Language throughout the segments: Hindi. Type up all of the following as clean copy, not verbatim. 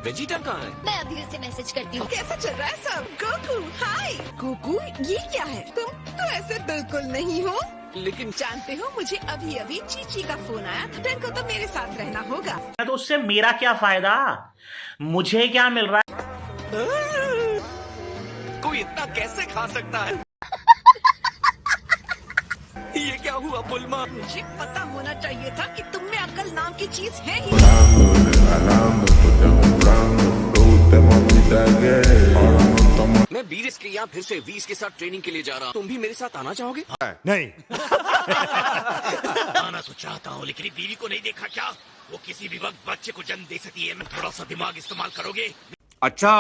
वेजिटा कहाँ है? मैं अभी उसे मैसेज करती हूँ। कैसा चल रहा है सब? गोकू हाय। गोकू ये क्या है? तुम तो ऐसे बिल्कुल नहीं हो। लेकिन जानते हो मुझे अभी अभी चीची का फोन आया था। तुमको तो मेरे साथ रहना होगा। तो उससे मेरा क्या फायदा, मुझे क्या मिल रहा है? कोई इतना कैसे खा सकता है? ये क्या हुआ बुल्मा? मुझे पता होना चाहिए था कि तुम में अक्ल नाम की चीज है ही। मैं 20 के यहाँ फिर से 20 के साथ ट्रेनिंग के लिए जा रहा हूँ। तुम भी मेरे साथ आना चाहोगे? नहीं। आना तो चाहता हूँ, लेकिन बीवी को नहीं देखा क्या? वो किसी भी वक्त बच्चे को जन्म दे सकती है। मैं थोड़ा सा दिमाग इस्तेमाल करोगे? अच्छा,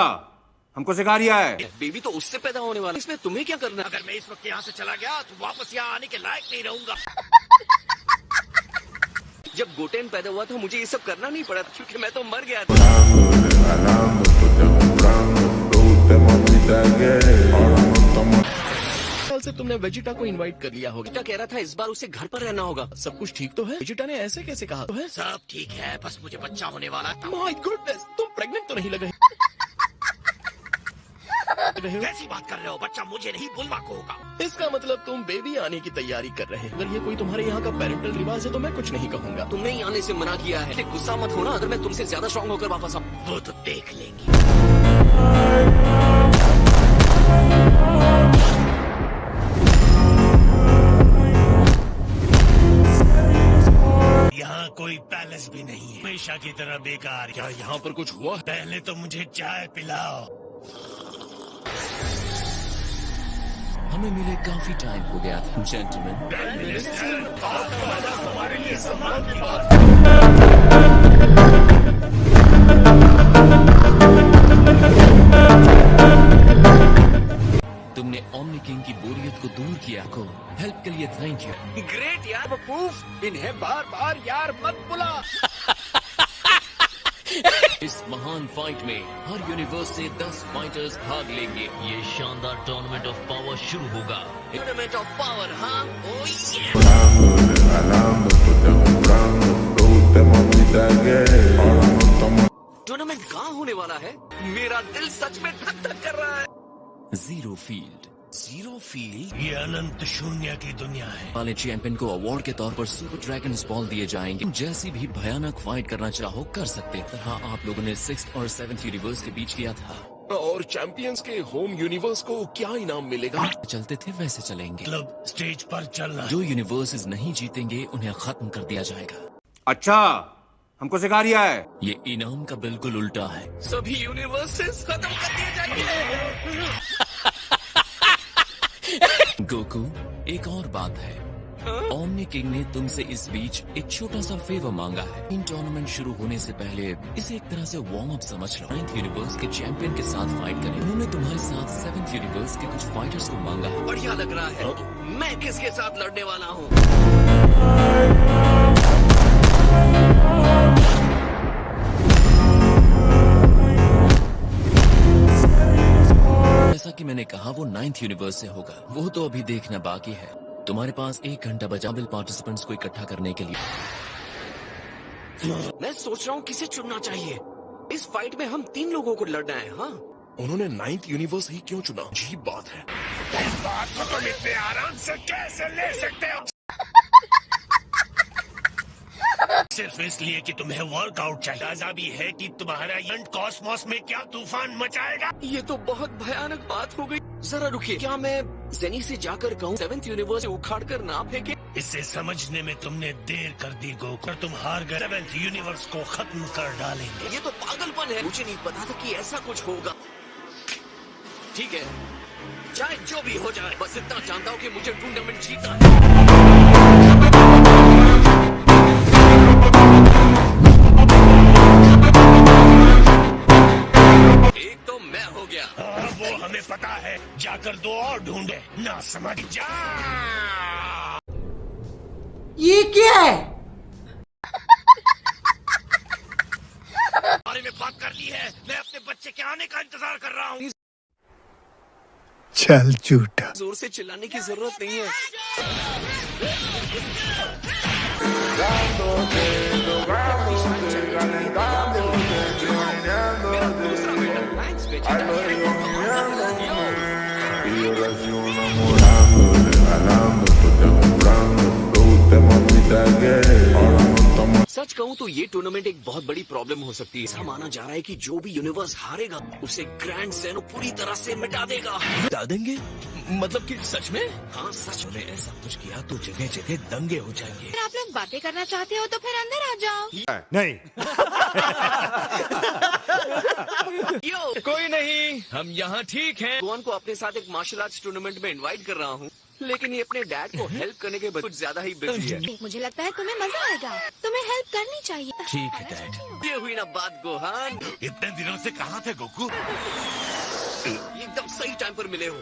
हमको सिखा रिया है। बेबी तो उससे पैदा होने वाला, इसमें तुम्हें क्या करना है? अगर मैं इस वक्त यहाँ से चला गया तो वापस यहाँ आने के लायक नहीं रहूंगा। जब गोटेन पैदा हुआ था मुझे ये सब करना नहीं पड़ा, क्योंकि मैं तो मर गया था। साल से तुमने वेजिटा को इनवाइट कर लिया होगा। बेटा कह रहा था इस बार उसे घर पर रहना होगा। सब कुछ ठीक तो है? वेजिटा ने ऐसे कैसे कहा तो है? सब ठीक है, बस मुझे बच्चा होने वाला था। माय गुडनेस, तुम प्रेग्नेंट तो नहीं लग रहे? कैसी बात कर रहे हो? बच्चा मुझे नहीं बुल्मा को होगा। इसका मतलब तुम बेबी आने की तैयारी कर रहे हो। अगर ये कोई तुम्हारे यहाँ का पेरेंटल रिवाज है तो मैं कुछ नहीं कहूँगा। तुमने ही आने से मना किया है। गुस्सा मत होना अगर मैं तुमसे ज्यादा स्ट्रॉन्ग होकर वापस आऊँ। वो तो देख लेंगे। यहाँ कोई पैलेस भी नहीं है, हमेशा की तरह बेकार। क्या यहाँ पर कुछ हुआ? पहले तो मुझे चाय पिलाओ। हमें मिले काफी टाइम हो गया था जेंटलमैन। हमारे लिए सम्मान की बात। तुमने ओमनी किंग की बोरियत को दूर किया को हेल्प के लिए थैंक यू। ग्रेट यार वकूफ, इन्हें बार बार यार मत बुला। इस महान फाइट में हर यूनिवर्स से 10 फाइटर्स भाग लेंगे। ये शानदार टूर्नामेंट ऑफ पावर शुरू होगा। टूर्नामेंट ऑफ पावर, हाँ? ओह ये। टूर्नामेंट कहाँ होने वाला है? मेरा दिल सच में धक धक कर रहा है। Zero field. Zero field? ये अनंत शून्य की दुनिया है। वाले चैंपियन को अवार्ड के तौर पर सुपर ड्रैगन्स बॉल दिए जाएंगे। जैसी भी भयानक फाइट करना चाहो कर सकते हैं। तरह आप लोगों ने 6th और 7th यूनिवर्स के बीच किया था। और चैंपियंस के होम यूनिवर्स को क्या इनाम मिलेगा? चलते थे वैसे चलेंगे। मतलब स्टेज पर चलना। जो यूनिवर्सेस नहीं जीतेंगे उन्हें खत्म कर दिया जाएगा। अच्छा, हमको सिखा रिया है। ये इनाम का बिल्कुल उल्टा है। सभी यूनिवर्सेस खत्म कर दिए जाएंगे। गोकू, एक और बात है। ओमनी किंग ने तुमसे इस बीच एक छोटा सा फेवर मांगा है। इन टूर्नामेंट शुरू होने से पहले इसे एक तरह से वार्म अप समझ लो। 9th यूनिवर्स के चैंपियन के साथ फाइट करें। उन्होंने तुम्हारे साथ 7th यूनिवर्स के कुछ फाइटर्स को मांगा है। बढ़िया लग रहा है। मैं किसके साथ लड़ने वाला हूँ? जैसा कि मैंने कहा वो 9th यूनिवर्स से होगा। वो तो अभी देखना बाकी है। तुम्हारे पास 1 घंटा बचा पार्टिसिपेंट्स को इकट्ठा करने के लिए। मैं सोच रहा हूँ किसे चुनना चाहिए। इस फाइट में हम 3 लोगों को लड़ना है। हाँ, उन्होंने 9th यूनिवर्स ही क्यों चुना? अजीब बात है। इस बात को तुम इतने आराम से कैसे ले सकते हो? सिर्फ इसलिए कि तुम्हें वर्कआउट चाहिए। अंदाजा भी है कि तुम्हारा यंग कॉस्मोस में क्या तूफान मचाएगा। ये तो बहुत भयानक बात हो गई। जरा रुकिए, क्या मैं जेनी से जाकर कहूँ 7th यूनिवर्स से उखाड़ कर ना फेंके? इसे समझने में तुमने देर कर दी गोकर। तुम हार गए, 7th यूनिवर्स को खत्म कर डालेंगे। ये तो पागलपन है। मुझे नहीं पता था कि ऐसा कुछ होगा। ठीक है, चाहे जो भी हो जाए, बस इतना जानता हूँ कि मुझे टूर्नामेंट जीतना है। एक तो मैं हो गया। हाँ, वो हमें पता है। जाकर 2 और ढूंढे ना, समझ जा। ये क्या है? बारे में बात कर ली है। मैं अपने बच्चे के आने का इंतजार कर रहा हूँ। चल झूठा। जोर से चिल्लाने की जरूरत नहीं है। कहूँ तो ये टूर्नामेंट एक बहुत बड़ी प्रॉब्लम हो सकती है। ऐसा माना जा रहा है कि जो भी यूनिवर्स हारेगा उसे ग्रैंड ज़ेनो पूरी तरह से मिटा देगा। मिटा देंगे? मतलब कि सच में? हाँ सच में। ऐसा कुछ किया तो जगह जगह दंगे हो जाएंगे। अगर आप लोग बातें करना चाहते हो तो फिर अंदर आ जाओ। नहीं। यो कोई नहीं, हम यहाँ ठीक हैं। गोवान को अपने साथ एक मार्शल आर्ट्स टूर्नामेंट में इनवाइट कर रहा हूँ, लेकिन ये अपने डैड को हेल्प करने के कुछ ज्यादा ही बिजी है। मुझे लगता है तुम्हें मजा आएगा, तुम्हें हेल्प करनी चाहिए। ठीक है डैड। ये हुई ना बात गोहान, इतने दिनों से कहाँ थे गोकू? एकदम सही टाइम पर मिले हो।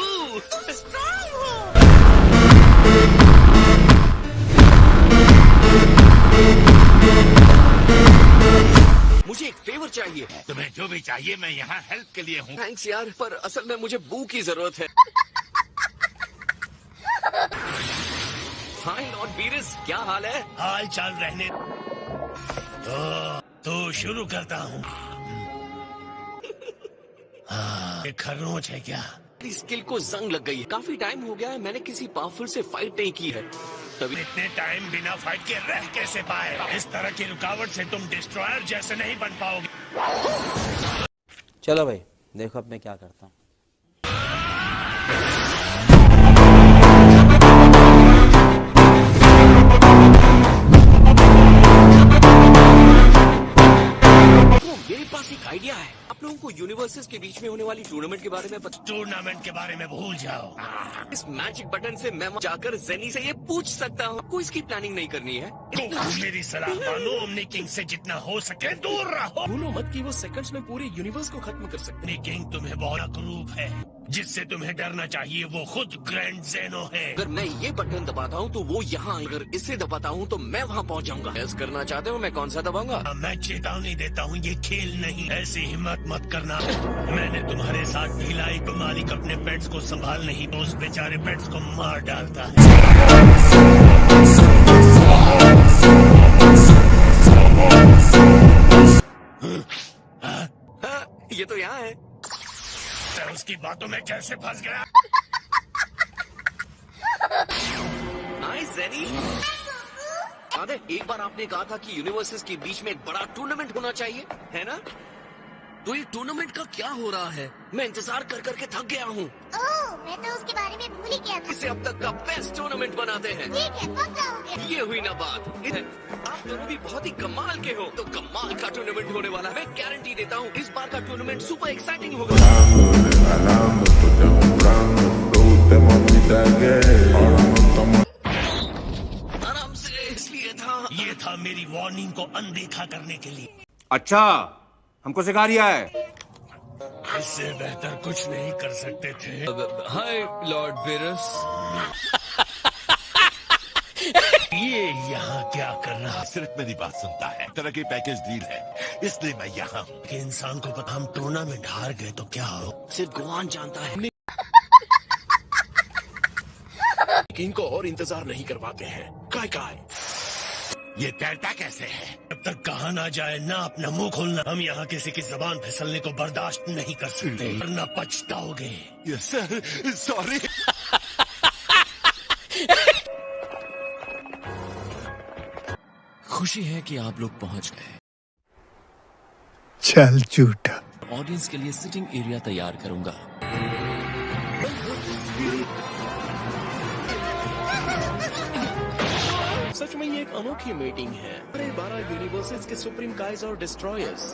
मुझे एक फेवर चाहिए। तुम्हें जो भी चाहिए मैं यहाँ हेल्प के लिए हूँ। थैंक्स यार, पर असल में मुझे बू की जरूरत है। हाय लॉर्ड बीरस, क्या हाल है? हाल चाल रहने तो शुरू करता हूँ। हाँ, ये खरोच है क्या? इस स्किल को जंग लग गई है। काफी टाइम हो गया है मैंने किसी पावरफुल से फाइट नहीं की है। तभी इतने टाइम बिना फाइट के रह कैसे पाए? इस तरह की रुकावट से तुम डिस्ट्रॉयर जैसे नहीं बन पाओगे। चलो भाई देखो अब मैं क्या करता हूँ। मेरे पास एक आइडिया है। आप लोगों को यूनिवर्सेस के बीच में होने वाली टूर्नामेंट के बारे में पता? टूर्नामेंट के बारे में भूल जाओ। इस मैजिक बटन से मैं जाकर जेनी से ये पूछ सकता हूँ। आपको इसकी प्लानिंग नहीं करनी है। मेरी सलाह मानो, ओमनी किंग से जितना हो सके दूर रहो। भूलो मत कि वो सेकंड्स में पूरे यूनिवर्स को खत्म कर सकते ओमनी किंग तुम्हें बहुत अकरूप है, जिससे तुम्हें डरना चाहिए वो खुद ग्रैंड ज़ेनो है। अगर मैं ये बटन दबाता हूँ तो वो यहाँ, अगर इसे दबाता हूँ तो मैं वहाँ पहुँच जाऊंगा। ऐसा करना चाहते हो मैं कौन सा दबाऊंगा? मैं चेतावनी देता हूँ, ये खेल नहीं। ऐसी हिम्मत मत करना। मैंने तुम्हारे साथ ढिलाई तो मालिक अपने पेट्स को संभाल नहीं तो उस बेचारे पेट्स को मार डालता है। ये तो यहाँ है। तो उसकी बातों में कैसे फंस गया? हाय जेनी। याद है एक बार आपने कहा था कि यूनिवर्सेस के बीच में एक बड़ा टूर्नामेंट होना चाहिए, है ना? तो ये टूर्नामेंट का क्या हो रहा है? मैं इंतजार कर करके थक गया हूँ। ओह, मैं तो उसके बारे में भूल ही गया था। इसे अब तक का बेस्ट टूर्नामेंट बनाते हैं। ठीक है, पक्का हो गया। ये हुई ना बात। आप दोनों भी बहुत ही कमाल के हो, तो कमाल का टूर्नामेंट होने वाला है। मैं गारंटी देता हूँ इस बार का टूर्नामेंट सुपर एक्साइटिंग होगा। आराम से, इसलिए था। ये था मेरी वार्निंग को अनदेखा करने के लिए। अच्छा, हमको सिखा रिया है। इससे बेहतर कुछ नहीं कर सकते थे। हाय लॉर्ड बीरस। ये यहाँ क्या कर रहा है? सिर्फ मेरी बात सुनता है। तरह की पैकेज डील है, इसलिए मैं यहाँ हूँ। कि इंसान को पता हम टूर्नामेंट हार गए तो क्या हो? सिर्फ गोवान जानता है। इनको और इंतजार नहीं करवाते हैं। काय ये तैरता कैसे है? जब तक कहा ना जाए ना अपना मुंह खोलना। हम यहाँ किसी की जबान फिसलने को बर्दाश्त नहीं कर सकते, वरना पछताओगे। Yes sir, sorry. खुशी है कि आप लोग पहुंच गए। चल झूठा। ऑडियंस के लिए सिटिंग एरिया तैयार करूंगा। सच में ये एक अनोखी मीटिंग है। 12 यूनिवर्सेस के सुप्रीम गाइज और डिस्ट्रॉयर्स।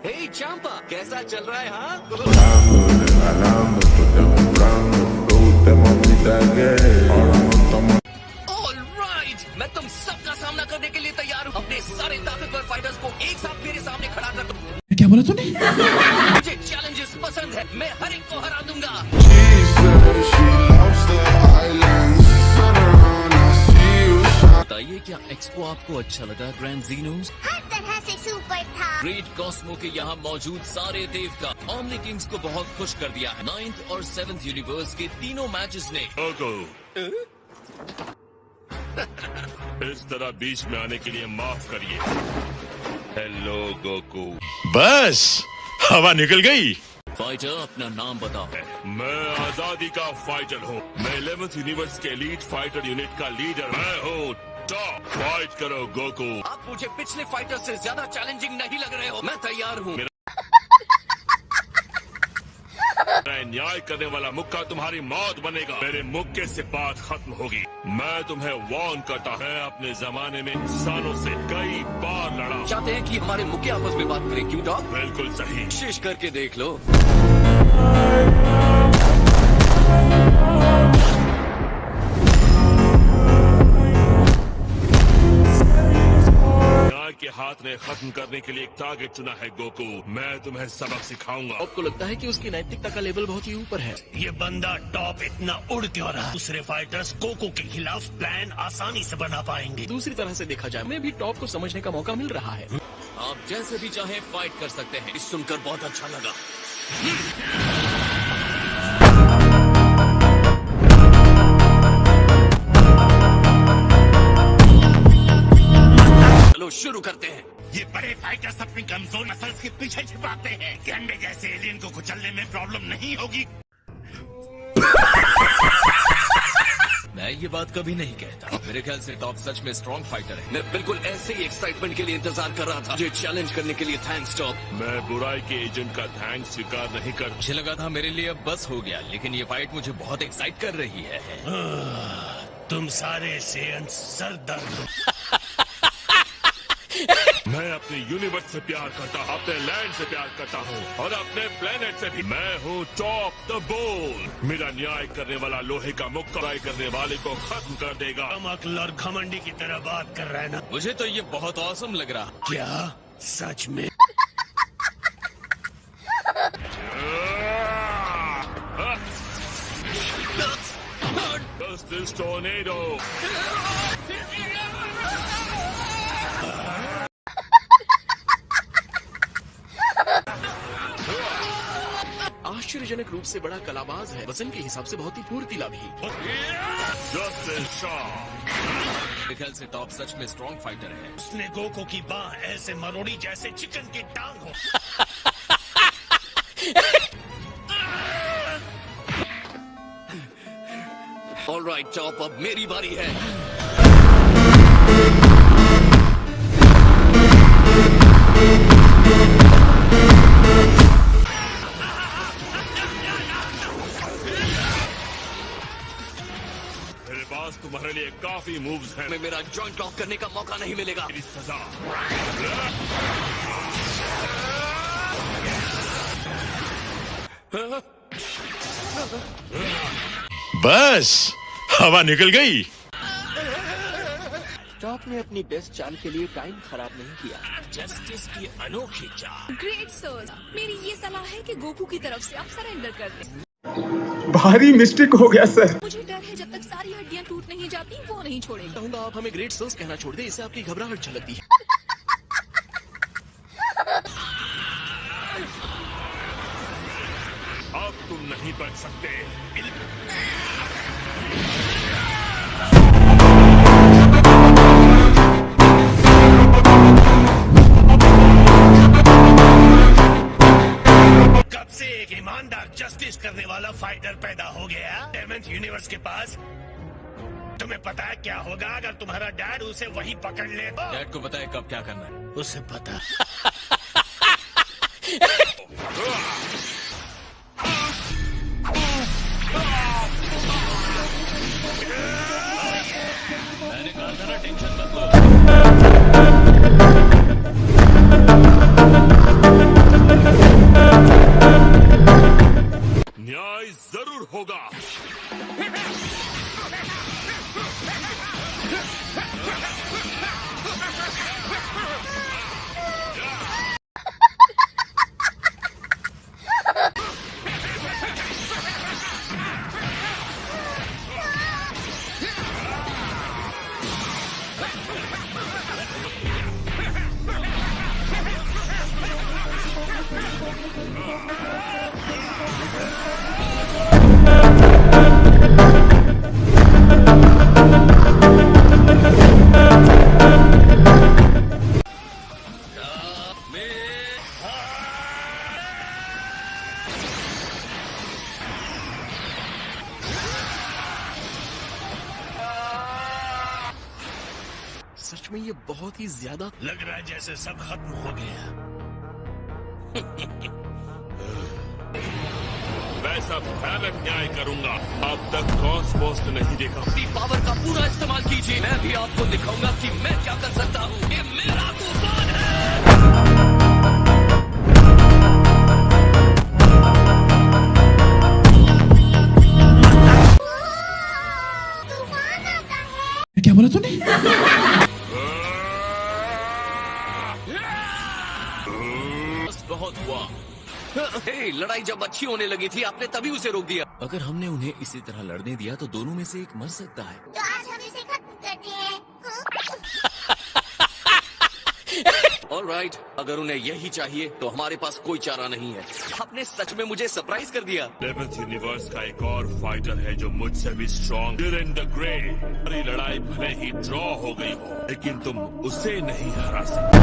हे चांपा, कैसा चल रहा है? हाँ ऑलराइट, मैं तुम सबका सामना करने के लिए तैयार हूँ। अपने सारे ताकतवर फाइटर्स को एक साथ मेरे सामने खड़ा कर दो। क्या बोला तूने? मुझे चैलेंजेस पसंद है, मैं हर एक को हरा दूंगा। बताइए क्या एक्सपो आपको अच्छा लगा? ग्रैंड ज़ीनोस हर तरह से सुपर था। ग्रेट कॉस्मो के यहाँ मौजूद सारे देवता ओमनी किंग्स को बहुत खुश कर दिया है। 9th और 7th यूनिवर्स के तीनों मैचेस ने इस तरह बीच में आने के लिए माफ करिए। Hello Goku. बस हवा निकल गई। फाइटर अपना नाम बताओ। मैं आजादी का फाइटर हूँ। मैं 11th यूनिवर्स के एलीट फाइटर यूनिट का लीडर। मैं हूँ स्टॉप, फाइट करो गोकू। आप मुझे पिछले फाइटर से ज्यादा चैलेंजिंग नहीं लग रहे हो। मैं तैयार हूँ। न्याय करने वाला मुक्का तुम्हारी मौत बनेगा। मेरे मुक्के से बात खत्म होगी। मैं तुम्हें वार्न करता है, अपने जमाने में इंसानों से कई बार लड़ा। चाहते हैं कि हमारे मुक्के आपस में बात करें, क्यों डॉग? बिल्कुल सही। कोशिश करके देख लो। के हाथ ने खत्म करने के लिए एक टारगेट चुना है गोकू। मैं तुम्हें सबक सिखाऊंगा। आपको लगता है कि उसकी नैतिकता का लेवल बहुत ही ऊपर है? ये बंदा टॉप इतना उड़ क्यों रहा? दूसरे फाइटर्स कोको के खिलाफ प्लान आसानी से बना पाएंगे। दूसरी तरह से देखा जाए, हमें भी टॉप को समझने का मौका मिल रहा है। आप जैसे भी चाहे फाइट कर सकते हैं। इस सुनकर बहुत अच्छा लगा। चलो शुरू करते हैं। ये बड़े फाइटर्स अपनी कमजोर मसल्स के पीछे छिपाते हैं। गंडे जैसे एलियन को कुचलने में प्रॉब्लम नहीं होगी। मैं ये बात कभी नहीं कहता। मेरे ख्याल से टॉप सच में स्ट्रॉन्ग फाइटर है। मैं बिल्कुल ऐसे ही एक्साइटमेंट के लिए इंतजार कर रहा था। ये चैलेंज करने के लिए थैंक्स टॉप। मैं बुराई के एजेंट का थैंक्स स्वीकार नहीं करता। मुझे लगा था मेरे लिए अब बस हो गया, लेकिन ये फाइट मुझे बहुत एक्साइट कर रही है। तुम सारे सेयन सरदर्द। मैं अपने यूनिवर्स से प्यार करता हूँ, अपने लैंड से प्यार करता हूँ और अपने प्लेनेट से भी। मैं हूँ टॉप द बोल। मेरा न्याय करने वाला लोहे का मुक्का करने वाले को खत्म कर देगा। हम अक्ल और घमंडी की तरह बात कर रहे हैं ना? मुझे तो ये बहुत औसम लग रहा। क्या सच में? Justice Tornado। आश्चर्यजनक रूप से बड़ा कलाबाज है। वजन के हिसाब से बहुत ही फुर्तीला भी। Justice Shaw। मेरे ख्याल से टॉप सच में स्ट्रॉन्ग फाइटर है। उसने गोको की बाह ऐसे मरोड़ी जैसे चिकन की टांग हो। ऑलराइट टॉप, अब मेरी बारी है। मेरे पास तुम्हारे लिए काफी मूव्स हैं। मैं मेरा जॉइंट लॉक करने का मौका नहीं मिलेगा। मेरी सजा। बस हवा निकल गई। टॉप ने अपनी बेस्ट चाल के लिए टाइम खराब नहीं किया। जस्टिस की अनोखी चाल। ग्रेट सर, मेरी ये सलाह है कि गोकू की तरफ से आप सरेंडर कर दें। भारी मिस्टेक हो गया सर। मुझे डर है जब तक सारी हड्डियां टूट नहीं जाती वो नहीं छोड़ेगा। कहूंगा आप हमें ग्रेट सोर्स कहना छोड़ दे, इससे आपकी घबराहट झलकती है। अब तुम नहीं बच सकते। कब से एक ईमानदार जस्टिस करने वाला फाइटर पैदा हो गया 11th यूनिवर्स के पास। तुम्हें पता है क्या होगा अगर तुम्हारा डैड उसे वहीं पकड़ ले? डैड को पता है कब क्या करना है। उसे पता। मैंने कहा था ना टेंशन मत लो। न्याय जरूर होगा। लास्ट में ये बहुत ही ज्यादा लग रहा है जैसे सब खत्म हो गया। मैं सब भयानक न्याय करूंगा। अब तक कॉस्मोस ने नहीं देखा। अपनी पावर का पूरा इस्तेमाल कीजिए। मैं भी आपको दिखाऊंगा कि मैं क्या कर सकता हूँ। ये मेरा तूफान है। क्या बोला तूने? बस बहुत हुआ। हे, लड़ाई जब अच्छी होने लगी थी आपने तभी उसे रोक दिया। अगर हमने उन्हें इसी तरह लड़ने दिया तो दोनों में से एक मर सकता है। तो आज हम इसे खत्म करते हैं। ऑलराइट, अगर उन्हें यही चाहिए तो हमारे पास कोई चारा नहीं है। आपने सच में मुझे सरप्राइज कर दिया। 11th यूनिवर्स का एक और फाइटर है जो मुझसे भी स्ट्रॉन्ग। ड्यूरिंग द ग्रे हमारी लड़ाई भले ही ड्रॉ हो गई हो, लेकिन तुम उसे नहीं हरा सकते।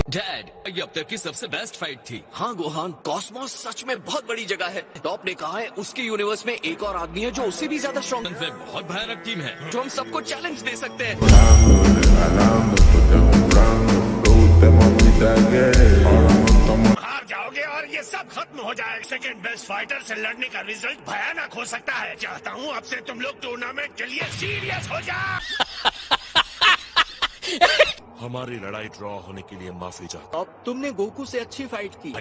डैड, ये अब तक की सबसे बेस्ट फाइट थी। हाँ गोहान, कॉस्मोस सच में बहुत बड़ी जगह है। टॉप ने कहा है उसके यूनिवर्स में एक और आदमी है जो उससे भी ज्यादा स्ट्रॉन्ग है। बहुत भयानक टीम है जो हम सबको चैलेंज दे सकते हैं। हार जाओगे और ये सब खत्म हो जाए। सेकंड बेस्ट फाइटर से लड़ने का रिजल्ट भयानक हो सकता है। चाहता हूँ अब से तुम लोग टूर्नामेंट के लिए सीरियस हो जाओ। हमारी लड़ाई ड्रॉ होने के लिए माफी चाहता हूं। अब तुमने गोकू से अच्छी फाइट की।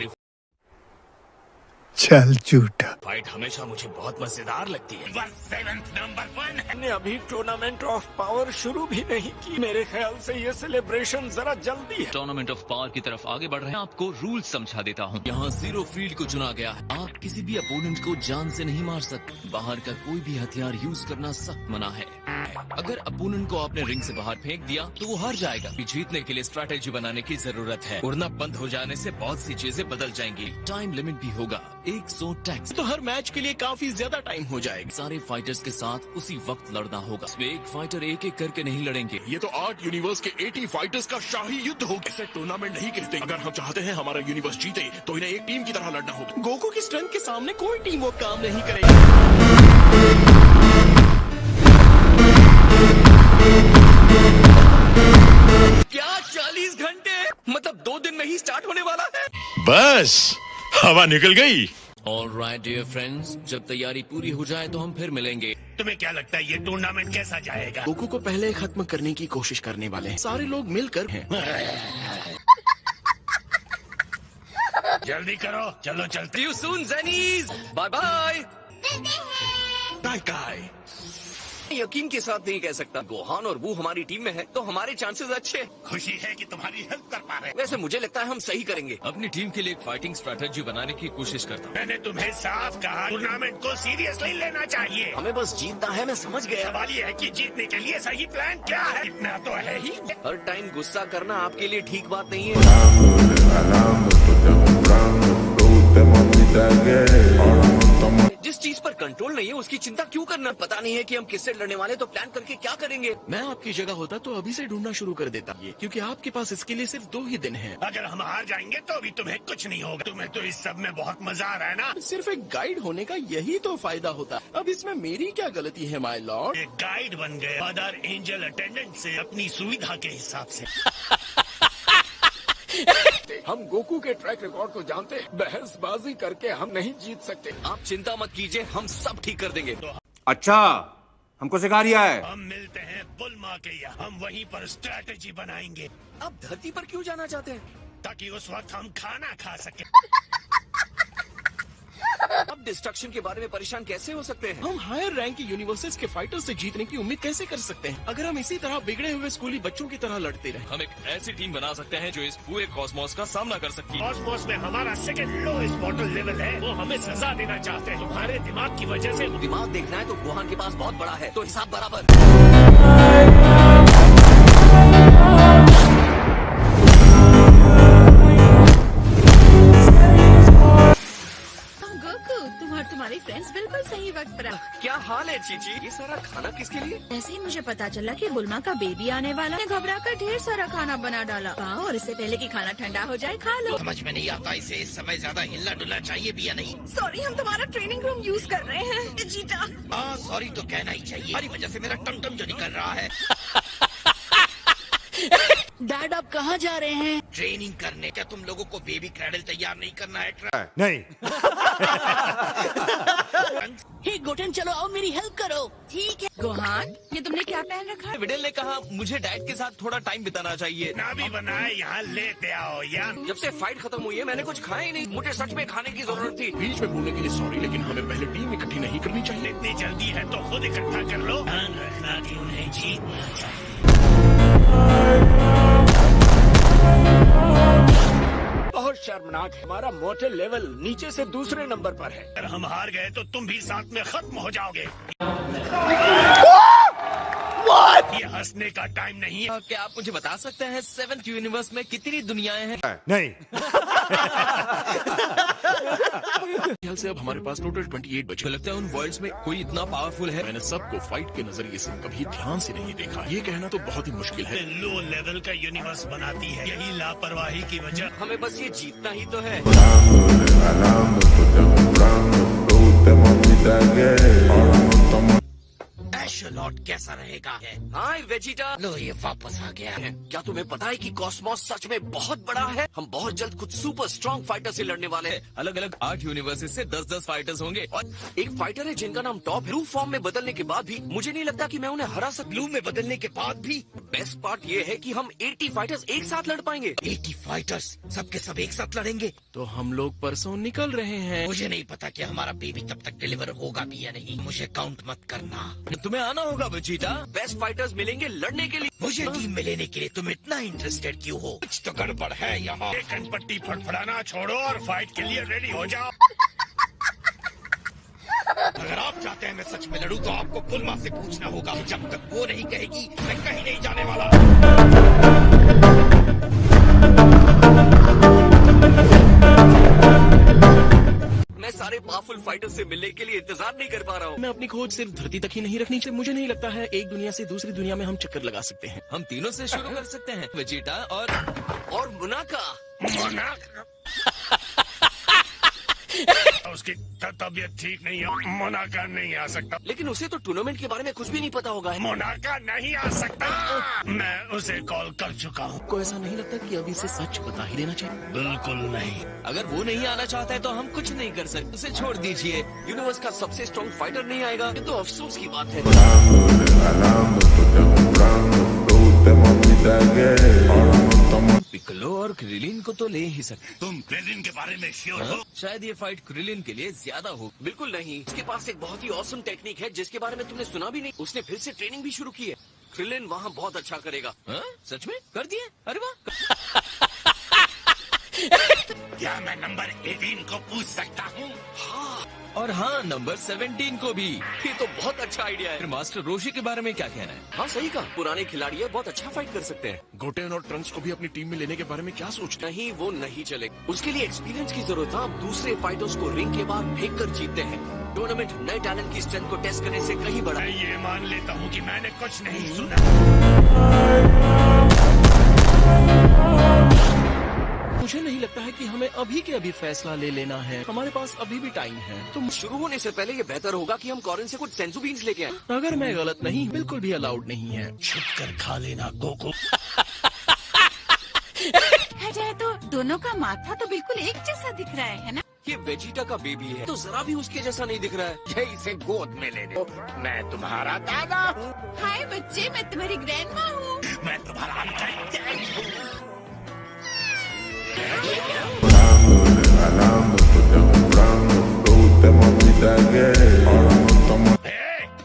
चल झूठा। फाइट हमेशा मुझे बहुत मजेदार लगती है। बस 7th नंबर 1 है। हमने अभी टूर्नामेंट ऑफ पावर शुरू भी नहीं की। मेरे ख्याल से ये सेलिब्रेशन जरा जल्दी है। टूर्नामेंट ऑफ पावर की तरफ आगे बढ़ रहे हैं। आपको रूल समझा देता हूँ। यहाँ जीरो फील्ड को चुना गया है। आप किसी भी अपोनेंट को जान से नहीं मार सकते। बाहर का कोई भी हथियार यूज करना सख्त मना है। अगर अपोनेंट को आपने रिंग से बाहर फेंक दिया तो वो हार जाएगा। जीतने के लिए स्ट्रैटेजी बनाने की जरूरत है। उड़ना बंद हो जाने से बहुत सी चीजें बदल जाएंगी। टाइम लिमिट भी होगा 100 टैक्स। तो हर मैच के लिए काफी ज्यादा टाइम हो जाएगा। सारे फाइटर्स के साथ उसी वक्त लड़ना होगा। इसमें एक फाइटर एक एक करके नहीं लड़ेंगे। ये तो 8 यूनिवर्स के 80 फाइटर्स का शाही युद्ध होगा। इसे टूर्नामेंट नहीं कहते। अगर हम चाहते हैं हमारा यूनिवर्स जीते तो इन्हें एक टीम की तरह लड़ना होगा। गोकू की स्ट्रेंथ के सामने कोई टीम वो काम नहीं करेगी। क्या 40 घंटे? मतलब 2 दिन में ही स्टार्ट होने वाला है। बस हवा निकल गई। ऑलराइट डियर फ्रेंड्स, जब तैयारी पूरी हो जाए तो हम फिर मिलेंगे। तुम्हें क्या लगता है ये टूर्नामेंट कैसा जाएगा? गोकू को पहले खत्म करने की कोशिश करने वाले हैं। सारे लोग मिलकर हैं। जल्दी करो, चलो चलते। See you soon, Zennies. Bye bye. काय काय यकीन के साथ नहीं कह सकता। गोहान और वो हमारी टीम में है तो हमारे चांसेस अच्छे हैं। खुशी है कि तुम्हारी हेल्प कर पा रहे। वैसे मुझे लगता है हम सही करेंगे। अपनी टीम के लिए एक फाइटिंग स्ट्रैटेजी बनाने की कोशिश करता हूँ। मैंने तुम्हें साफ कहा टूर्नामेंट को सीरियसली लेना चाहिए। हमें बस जीतना है। मैं समझ गया। सवाल ये है कि जीतने के लिए सही प्लान क्या है। इतना तो है ही। हर टाइम गुस्सा करना आपके लिए ठीक बात नहीं है। जिस चीज पर कंट्रोल नहीं है उसकी चिंता क्यों करना? पता नहीं है कि हम किससे लड़ने वाले, तो प्लान करके क्या करेंगे? मैं आपकी जगह होता तो अभी से ढूंढना शुरू कर देता, ये क्योंकि आपके पास इसके लिए सिर्फ 2 ही दिन हैं। अगर हम हार जाएंगे तो भी तुम्हें कुछ नहीं होगा। तुम्हें तो इस सब में बहुत मजा आ रहा है ना। सिर्फ एक गाइड होने का यही तो फायदा होता। अब इसमें मेरी क्या गलती है माय लॉर्ड? एक गाइड बन गए मदर एंजल अटेंडेंट से अपनी सुविधा के हिसाब से। हम गोकू के ट्रैक रिकॉर्ड को जानते हैं। बहसबाजी करके हम नहीं जीत सकते। आप चिंता मत कीजिए, हम सब ठीक कर देंगे। अच्छा, हमको सिखा रिया है। हम मिलते हैं बुलमा के यहाँ। हम वहीं पर स्ट्रैटेजी बनाएंगे। आप धरती पर क्यों जाना चाहते हैं? ताकि उस वक्त हम खाना खा सके। अब डिस्ट्रक्शन के बारे में परेशान कैसे हो सकते हैं? हम हायर रैंक के यूनिवर्सेस के फाइटर से जीतने की उम्मीद कैसे कर सकते हैं अगर हम इसी तरह बिगड़े हुए स्कूली बच्चों की तरह लड़ते रहे? हम एक ऐसी टीम बना सकते हैं जो इस पूरे कॉस्मोस का सामना कर सकती है। कॉस्मोस में हमारा सेकंड लोएस्ट बॉटल लेवल है। वो हमें सजा देना चाहते हैं। तुम्हारे दिमाग की वजह से। दिमाग देखना है तो गोहान के पास बहुत बड़ा है, तो हिसाब बराबर। गोकू, तुम्हारे फ्रेंड्स बिल्कुल सही वक्त पर आ। क्या हाल है चीची? ये सारा खाना किसके लिए? ऐसे ही मुझे पता चला कि बुल्मा का बेबी आने वाला है। घबरा कर ढेर सारा खाना बना डाला। और इससे पहले कि खाना ठंडा हो जाए खा लो। समझ में नहीं आता इसे इस समय ज्यादा हिलना डुलना चाहिए भी या नहीं। सॉरी, हम तुम्हारा ट्रेनिंग रूम यूज कर रहे हैं जीता। हाँ सॉरी तो कहना ही चाहिए। हमारी वजह से मेरा टमटम जो निकल रहा है। डैड आप कहाँ जा रहे हैं? ट्रेनिंग करने। क्या तुम लोगों को बेबी क्रैडल तैयार नहीं करना है? नहीं। हे गोटेन चलो आओ मेरी हेल्प करो। ठीक है गोहान, ये तुमने क्या पहन रखा है? विडेल ने कहा मुझे डैड के साथ थोड़ा टाइम बिताना चाहिए। ना भी बनाए यहाँ लेते आओ यार। जब से फाइट खत्म हुई है मैंने कुछ खाया ही नहीं। मुझे सच में खाने की जरूरत थी। बीच में बोलने के लिए सॉरी, लेकिन हमें पहले टीम इकट्ठी नहीं करनी चाहिए। इतनी जल्दी है तो खुद इकट्ठा कर लो। ध्यान रखना कि उन्हें जीतना चाहिए। बहुत शर्मनाक है। हमारा मोटे लेवल नीचे से दूसरे नंबर पर है। अगर हम हार गए तो तुम भी साथ में खत्म हो जाओगे। ये हंसने का टाइम नहीं है। क्या आप मुझे बता सकते हैं 7th यूनिवर्स में कितनी दुनियाएं हैं? नहीं। ख्याल से अब हमारे पास टोटल 28 बचे। लगता है उन वर्ल्ड्स में कोई इतना पावरफुल है। मैंने सबको फाइट के नजरिए से कभी ध्यान से नहीं देखा। ये कहना तो बहुत ही मुश्किल है। लो लेवल का यूनिवर्स बनाती है यही लापरवाही की वजह। हमें बस ये जीतना ही तो है। एशोलॉट कैसा रहेगा? हाय वेजिटा। लो ये वापस आ गया है। क्या तुम्हें पता है कि कॉस्मोस सच में बहुत बड़ा है? हम बहुत जल्द कुछ सुपर स्ट्रॉन्ग फाइटर से लड़ने वाले हैं। अलग अलग 8 यूनिवर्सेस से 10-10 फाइटर्स होंगे। और एक फाइटर है जिनका नाम टॉप है। ब्लू फॉर्म में बदलने के बाद भी मुझे नहीं लगता कि मैं उन्हें हरा सकता। ब्लू में बदलने के बाद भी? बेस्ट पार्ट ये है कि हम 80 फाइटर्स एक साथ लड़ पाएंगे। 80 फाइटर्स सबके सब एक साथ लड़ेंगे? तो हम लोग परसों निकल रहे हैं। मुझे नहीं पता कि हमारा बेबी तब तक डिलीवर होगा भी या नहीं। मुझे काउंट मत करना। तुम्हें आना होगा वेजिटा। बेस्ट फाइटर्स मिलेंगे लड़ने के लिए। मुझे टीम में लेने के लिए तुम इतना इंटरेस्टेड क्यों हो? कुछ तो गड़बड़ है यहाँ। एक कनपट्टी फड़फड़ाना छोड़ो और फाइट के लिए रेडी हो जाओ। अगर आप चाहते हैं मैं सच में लड़ूं तो आपको पुलमा से पूछना होगा। जब तक वो नहीं कहेगी मैं कहीं नहीं जाने वाला। मैं सारे पावरफुल फाइटर से मिलने के लिए इंतजार नहीं कर पा रहा हूँ। मैं अपनी खोज सिर्फ धरती तक ही नहीं रखनी चाहिए। मुझे नहीं लगता है एक दुनिया से दूसरी दुनिया में हम चक्कर लगा सकते हैं। हम तीनों से शुरू कर सकते हैं, वेजिटा और मुनाका। उसकी तबीयत ठीक नहीं है। मोनाका नहीं आ सकता। लेकिन उसे तो टूर्नामेंट के बारे में कुछ भी नहीं पता होगा। मोनाका नहीं आ सकता। मैं उसे कॉल कर चुका हूँ। को ऐसा नहीं लगता कि अभी से सच बता ही देना चाहिए? बिल्कुल नहीं। अगर वो नहीं आना चाहता है तो हम कुछ नहीं कर सकते। उसे छोड़ दीजिए। यूनिवर्स का सबसे स्ट्रॉन्ग फाइटर नहीं आएगा ये तो अफसोस की बात है। पिक्कोलो और क्रिलिन को तो ले ही सकते। तुम क्रिलिन के बारे में श्योर हो? शायद ये फाइट क्रिलिन के लिए ज्यादा हो। बिल्कुल नहीं। उसके पास एक बहुत ही ऑसम टेक्निक है जिसके बारे में तुमने सुना भी नहीं। उसने फिर से ट्रेनिंग भी शुरू की है। क्रिलिन वहाँ बहुत अच्छा करेगा। सच में कर दिए? अरे वाह। क्या मैं नंबर 18 को पूछ सकता हूँ? हाँ, और हाँ नंबर 17 को भी। ये तो बहुत अच्छा आइडिया है। मास्टर रोशी के बारे में क्या कहना है? हाँ सही कहा। पुराने खिलाड़ी है, बहुत अच्छा फाइट कर सकते हैं। गोटेन और ट्रंक्स को भी अपनी टीम में लेने के बारे में क्या सोचते हैं? नहीं वो नहीं चलेगा। उसके लिए एक्सपीरियंस की जरूरत है। आप दूसरे फाइटर्स को रिंग के बाहर फेंक कर जीतते हैं। टूर्नामेंट नए टैलेंट की स्ट्रेंथ को टेस्ट करने से कहीं बड़ा। मैं ये मान लेता हूँ कि मैंने कुछ नहीं सुना। मुझे नहीं लगता है कि हमें अभी के अभी फैसला ले लेना है। हमारे पास अभी भी टाइम है। तो शुरू होने से पहले ये बेहतर होगा कि हम कॉरिन से कुछ सेंसू बीन्स लेके आए। अगर मैं गलत नहीं, बिल्कुल भी अलाउड नहीं है। छुप कर खा लेना गोकू। देखा जाए तो दोनों का माथा तो बिल्कुल एक जैसा दिख रहा है ना? ये वेजिटा का बेबी है तो जरा भी उसके जैसा नहीं दिख रहा है। ये इसे गोद में ले ले। मैं तुम्हारा दादा हूँ। हाय बच्चे, मैं तुम्हारी ग्रैंडमा हूँ। मैं तुम्हारा अंकल डैडी हूँ।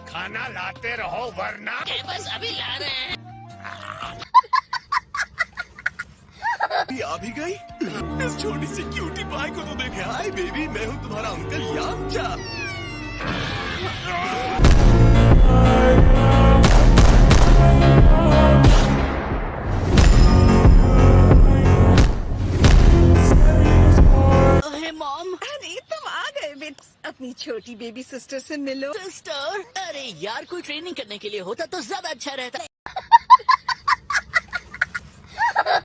खाना लाते रहो वरना। बस अभी ला रहे हैं। आ भी गई। इस छोटी सी क्यूटी पाई को तो देखे। हाय बेबी, मैं हूँ तुम्हारा अंकल यामचा। अरे तुम आ गए बिट्स। अपनी छोटी छोटी बेबी सिस्टर से मिलो। सिस्टर, अरे यार कोई ट्रेनिंग करने के लिए होता तो ज्यादा अच्छा रहता।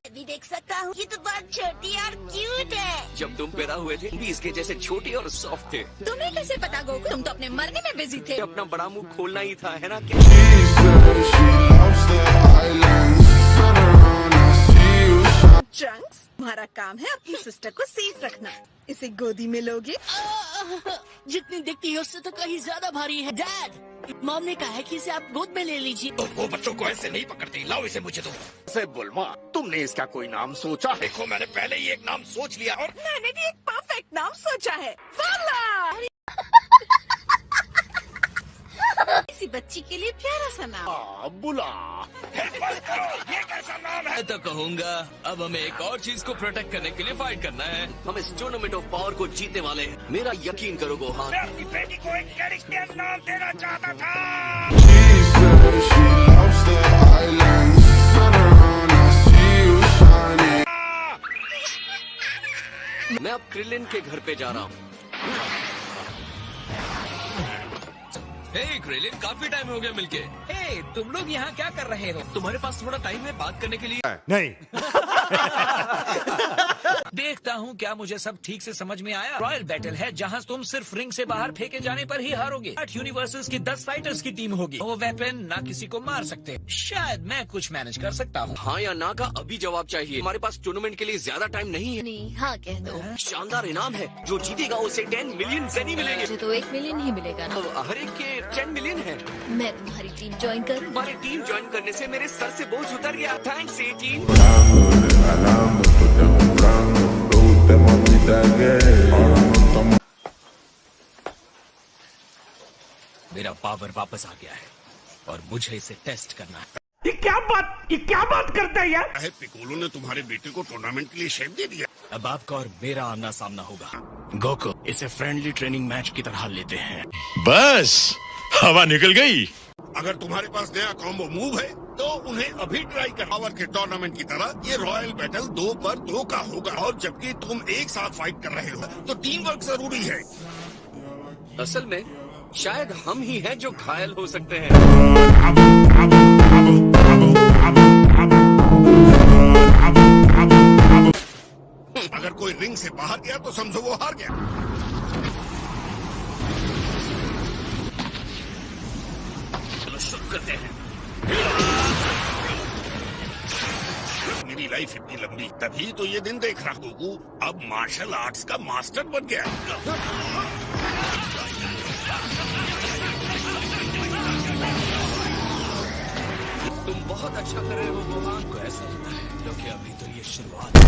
भी देख सकता हूँ, ये तो बहुत छोटी और क्यूट है। जब तुम पैदा हुए थे भी इसके जैसे छोटे और सॉफ्ट थे। तुम्हें कैसे पता गोकू? तुम तो अपने मरने में बिजी थे। अपना बड़ा मुंह खोलना ही था, है ना? क्या ट्रंक्स, तुम्हारा काम है अपनी सिस्टर को सेफ रखना। इसे गोदी में लोगे? जितनी दिखती है उससे तो कहीं ज्यादा भारी है। डैड, मॉम ने कहा है कि इसे आप गोद में ले लीजिए। वो बच्चों को ऐसे नहीं पकड़ती। लाओ इसे मुझे दो। से बुलमा, तुमने इसका कोई नाम सोचा? देखो मैंने पहले ही एक नाम सोच लिया और मैंने भी एक परफेक्ट नाम सोचा है, वाला। किसी बच्ची के लिए प्यारा सा नाम। बुला। ये कैसा नाम है? मैं तो कहूँगा अब हमें एक और चीज को प्रोटेक्ट करने के लिए फाइट करना है। हम इस टूर्नामेंट ऑफ पावर को जीतने वाले हैं। मेरा यकीन करो गोहान। मैं अपनी बेटी को एक कैरेक्टर नाम देना चाहता था। मैं अब क्रिलिन के घर पे जा रहा हूँ। हे क्रिलिन, काफी टाइम हो गया मिलके। हे, तुम लोग यहाँ क्या कर रहे हो? तुम्हारे पास थोड़ा टाइम है बात करने के लिए? नहीं। देखता हूँ क्या मुझे सब ठीक से समझ में आया। रॉयल बैटल है जहाँ तुम सिर्फ रिंग से बाहर फेंके जाने पर ही हारोगे। 8 यूनिवर्सेस की 10 फाइटर्स की टीम होगी। वो वेपन ना किसी को मार सकते। शायद मैं कुछ मैनेज कर सकता हूँ। हाँ या ना का अभी जवाब चाहिए। हमारे पास टूर्नामेंट के लिए ज्यादा टाइम नहीं है। नहीं, हाँ कह दो। शानदार इनाम है। जो जीतेगा उसे 10 मिलियन ज़ेनी मिलेंगे। मुझे तो 1 मिलियन ही मिलेगा ना। तो हर एक के 10 मिलियन है। मैं तुम्हारी टीम ज्वाइन करूँ? हमारी टीम ज्वाइन करने से मेरे सर से बोझ उतर गया। थैंक्स 18। मेरा पावर वापस आ गया है और मुझे इसे टेस्ट करना है। ये क्या बात करता है यार? पिकोलो ने तुम्हारे बेटे को टूर्नामेंट के लिए शेप दे दिया। अब आपका और मेरा आमना सामना होगा। गोको, इसे फ्रेंडली ट्रेनिंग मैच की तरह लेते हैं। बस हवा निकल गई। अगर तुम्हारे पास नया कॉम्बो मूव है तो उन्हें अभी ट्राई कर। पावर के टूर्नामेंट की तरह ये रॉयल बैटल 2 पर 2 का होगा। और जबकि तुम एक साथ फाइट कर रहे हो तो टीम वर्क जरूरी है। असल में शायद हम ही हैं जो घायल हो सकते हैं। अगर कोई रिंग से बाहर गया तो समझो वो हार गया। चलो शुरू करते हैं। मेरी लाइफ इतनी लंबी, तभी तो ये दिन देख रहा हूँ। अब मार्शल आर्ट्स का मास्टर बन गया। तुम बहुत अच्छा कर रहे हो गोहान। को ऐसा लगता है क्योंकि अभी तो ये शुरुआत है।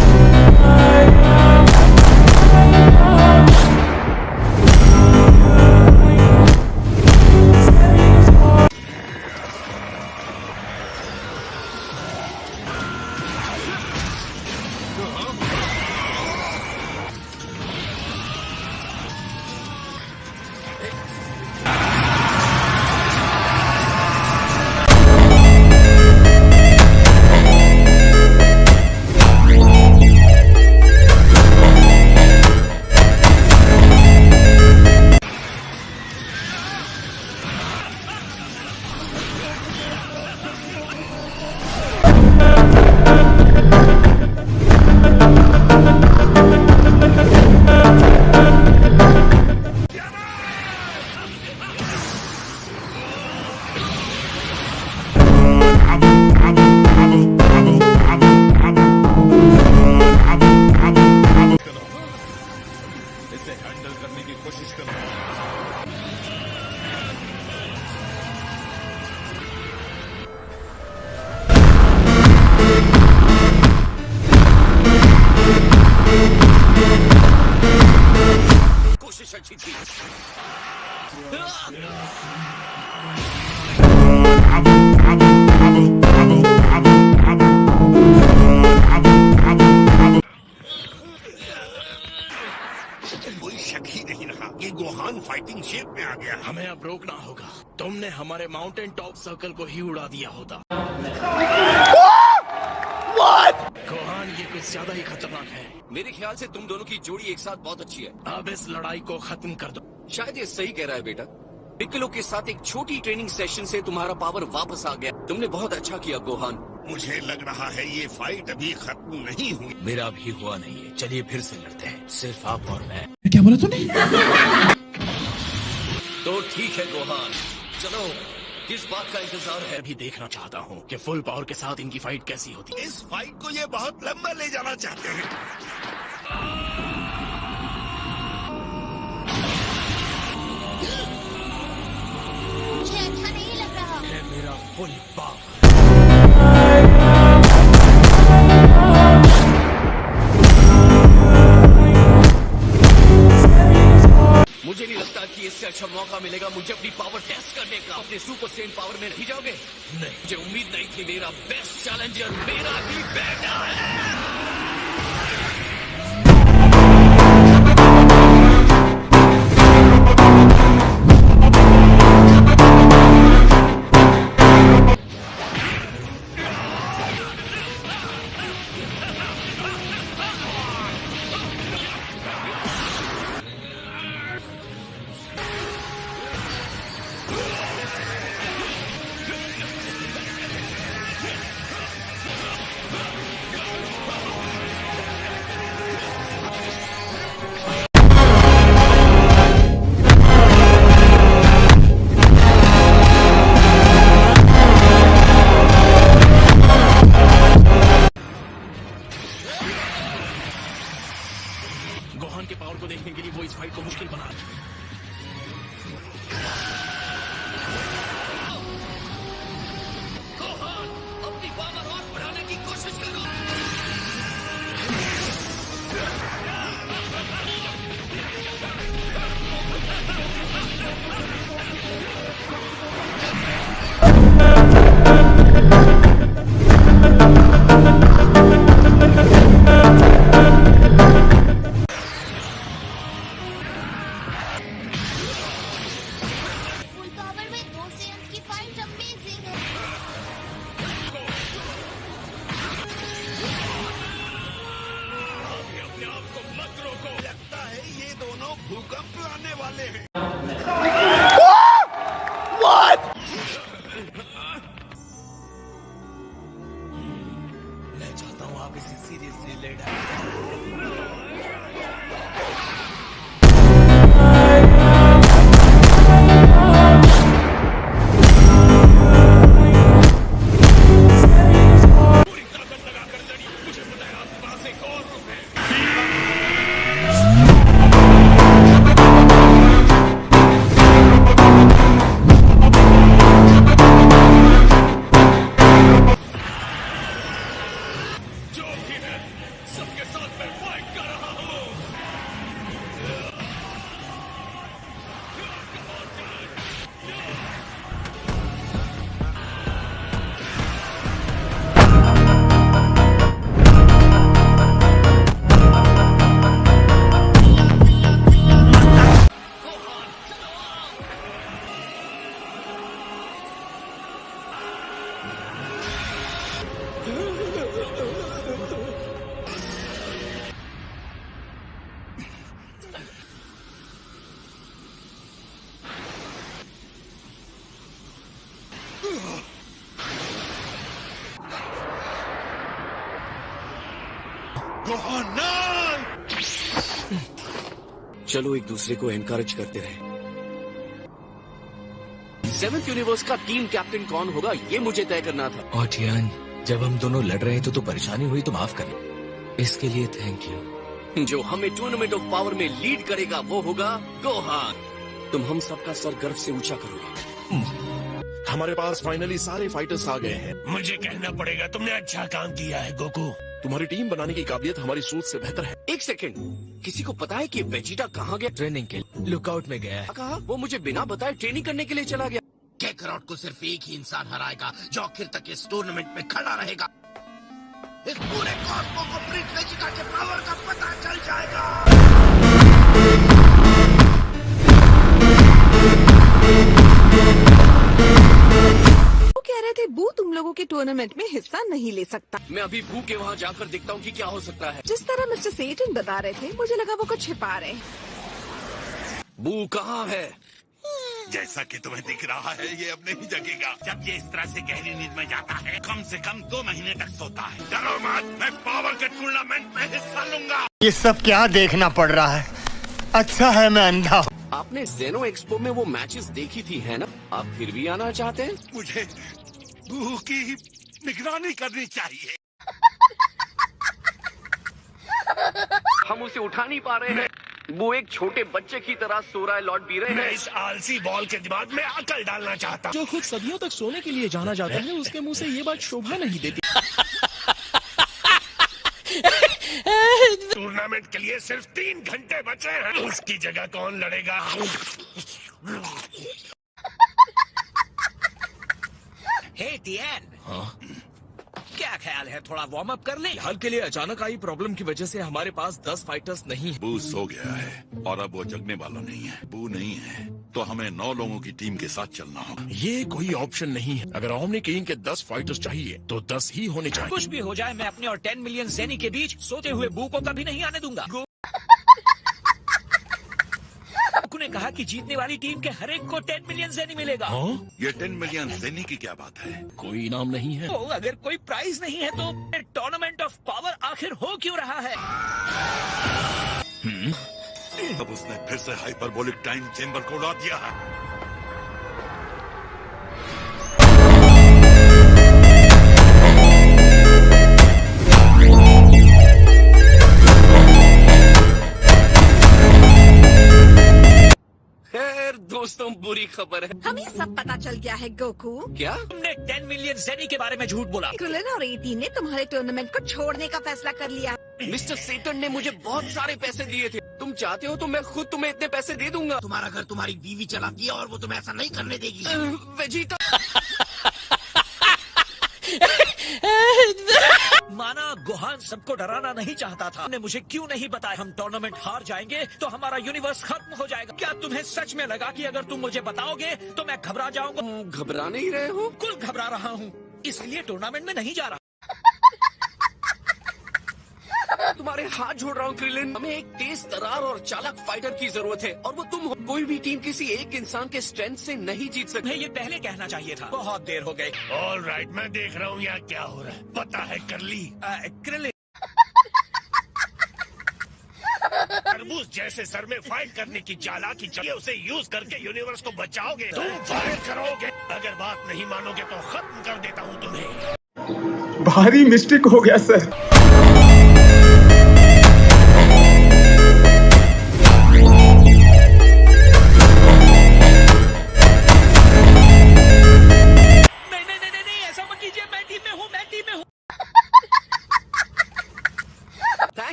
कोशिश अच्छी थी। कोई शक ही नहीं रहा कि गोहान फाइटिंग शेप में आ गया। हमें अब रोकना होगा। तुमने हमारे माउंटेन टॉप सर्कल को ही उड़ा दिया होता। गोहान, ये कुछ ज्यादा ही खतरनाक है। मेरे ख्याल से तुम दोनों की जोड़ी एक साथ बहुत अच्छी है। अब इस लड़ाई को खत्म कर दो। शायद ये सही कह रहा है बेटा। पिक्कोलो के साथ एक छोटी ट्रेनिंग सेशन से तुम्हारा पावर वापस आ गया। तुमने बहुत अच्छा किया गोहान। मुझे लग रहा है ये फाइट अभी खत्म नहीं हुई। मेरा भी हुआ नहीं है, चलिए फिर से लड़ते हैं, सिर्फ आप और मैं। क्या बोला तूने? तो ठीक है गोहान, चलो किस बात का इंतजार है? भी देखना चाहता हूँ कि फुल पावर के साथ इनकी फाइट कैसी होती है। इस फाइट को ये बहुत लंबा ले जाना चाहते हैं। मुझे अच्छा नहीं लग रहा। है मेरा फुल पावर। मुझे नहीं लगता कि इससे अच्छा मौका मिलेगा मुझे अपनी पावर टेस्ट करने का। अपने सुपर सेन पावर में नहीं जाओगे? नहीं, मुझे उम्मीद नहीं थी। मेरा बेस्ट चैलेंजर मेरा ही बेटा है। गोहान के पावर को देखने के लिए वो इस फाइट को मुश्किल बना रहे हैं। गोहान, अपनी पावर और बढ़ाने की कोशिश करो। फुल पावर में 2 सेकंड की फाइट अमेजिंग है। अपने आप को मत रोको। लगता है ये दोनों भूकंप लाने वाले हैं। मैं चाहता हूँ आप इसे सीरियसली ले डालें। पूरी ताकत लगाकर लड़ी। मुझे पता है आपके पास एक और रूप है। जो भी है, सबके साथ मैं फाइट कर रहा हूँ। गोहान नहीं! चलो एक दूसरे को एनकरेज करते रहे। 7th यूनिवर्स का टीम कैप्टन कौन होगा ये मुझे तय करना था। और टियान, जब हम दोनों लड़ रहे थे तो परेशानी हुई तो माफ करना। इसके लिए थैंक यू। जो हमें टूर्नामेंट ऑफ पावर में लीड करेगा वो होगा गोहान। तुम हम सबका सर गर्व से ऊंचा करोगे। हमारे पास फाइनली सारे फाइटर्स आ गए हैं। मुझे कहना पड़ेगा तुमने अच्छा काम किया है गोकू। तुम्हारी टीम बनाने की काबिलियत हमारी सोच से बेहतर है। एक सेकंड, किसी को पता है कि वेजिटा कहाँ गया? ट्रेनिंग के लिए लुकआउट में गया है। कहा वो मुझे बिना बताए ट्रेनिंग करने के लिए चला गया। कैकरॉट को सिर्फ एक ही इंसान हराएगा जो आखिर तक इस टूर्नामेंट में खड़ा रहेगा। इस पूरे कॉस्मो को प्रिंस वेजिटा के पावर का पता चल जाएगा। वो कह रहे थे बू तुम लोगों के टूर्नामेंट में हिस्सा नहीं ले सकता। मैं अभी बू के वहाँ जाकर देखता हूँ कि क्या हो सकता है। जिस तरह मिस्टर सेटन बता रहे थे मुझे लगा वो कुछ छिपा रहे हैं। बू कहाँ है? जैसा कि तुम्हें दिख रहा है ये अब नहीं जगेगा। जब ये इस तरह से गहरी नींद में जाता है कम से कम 2 महीने तक सोता है। डरो मत, मैं पावर के टूर्नामेंट में हिस्सा लूंगा। ये सब क्या देखना पड़ रहा है? अच्छा है मैं अंधा हूँ। आपने जेनो एक्सपो में वो मैचेस देखी थी है ना? आप फिर भी आना चाहते हैं? मुझे बू की निगरानी करनी चाहिए। हम उसे उठा नहीं पा रहे हैं। वो एक छोटे बच्चे की तरह सो रहा है लॉर्ड बीरे। मैं इस आलसी बॉल के दिमाग में अकल डालना चाहता हूँ। जो खुद सदियों तक सोने के लिए जाना जाता है उसके मुंह से ये बात शोभा नहीं देती। टूर्नामेंट के लिए सिर्फ 3 घंटे बचे हैं। उसकी जगह कौन लड़ेगा? हे टियन, क्या ख्याल है थोड़ा वार्म अप कर ले? हाल के लिए अचानक आई प्रॉब्लम की वजह से हमारे पास 10 फाइटर्स नहीं है। बू सो गया है और अब वो जगने वाला नहीं है। बू नहीं है तो हमें 9 लोगों की टीम के साथ चलना होगा। ये कोई ऑप्शन नहीं है। अगर ओमनी किंग के 10 फाइटर्स चाहिए तो 10 ही होने चाहिए। कुछ भी हो जाए मैं अपने और 10 मिलियन जेनी के बीच सोते हुए बू को कभी नहीं आने दूंगा। गोकू ने कहा कि जीतने वाली टीम के हर एक को 10 मिलियन जेनी मिलेगा। ये 10 मिलियन जेनी की क्या बात है? कोई इनाम नहीं है। तो अगर कोई प्राइज नहीं है तो टूर्नामेंट ऑफ पावर आखिर हो क्यों रहा है? अब उसने फिर से हाइपरबोलिक टाइम चेंबर को उड़ा दिया है। दोस्तों बुरी खबर है। हमें सब पता चल गया है गोकू। क्या? तुमने 10 मिलियन जेनी के बारे में झूठ बोला। क्रिलिन और एटी ने तुम्हारे टूर्नामेंट को छोड़ने का फैसला कर लिया। मिस्टर सेटन ने मुझे बहुत सारे पैसे दिए थे। तुम चाहते हो तो मैं खुद तुम्हें इतने पैसे दे दूंगा। तुम्हारा घर तुम्हारी बीवी चलाती है और वो तुम्हें ऐसा नहीं करने देगी। वेजिटा माना गोहान सबको डराना नहीं चाहता था। ने मुझे क्यों नहीं बताया हम टूर्नामेंट हार जाएंगे तो हमारा यूनिवर्स खत्म हो जाएगा? क्या तुम्हें सच में लगा कि अगर तुम मुझे बताओगे तो मैं घबरा जाऊंगा? घबरा नहीं रहे हो? बिल्कुल घबरा रहा हूँ, इसलिए टूर्नामेंट में नहीं जा रहा। तुम्हारे हाथ जोड़ रहा हूँ क्रिलिन। हमें एक तेज तरार और चालाक फाइटर की जरूरत है और वो तुम हो। कोई भी टीम किसी एक इंसान के स्ट्रेंथ से नहीं जीत सकती। तुम्हें ये पहले कहना चाहिए था। बहुत देर हो गई। ऑलराइट, मैं देख रहा हूँ यहाँ क्या हो रहा है। पता है करली, क्रिलिन तरबूज जैसे सर में फाइट करने की चालाकी चाहिए, उसे यूज करके यूनिवर्स को बचाओगे। तुम फाइट करोगे। अगर बात नहीं मानोगे तो खत्म कर देता हूँ तुम्हें। भारी मिस्टेक हो गया सर।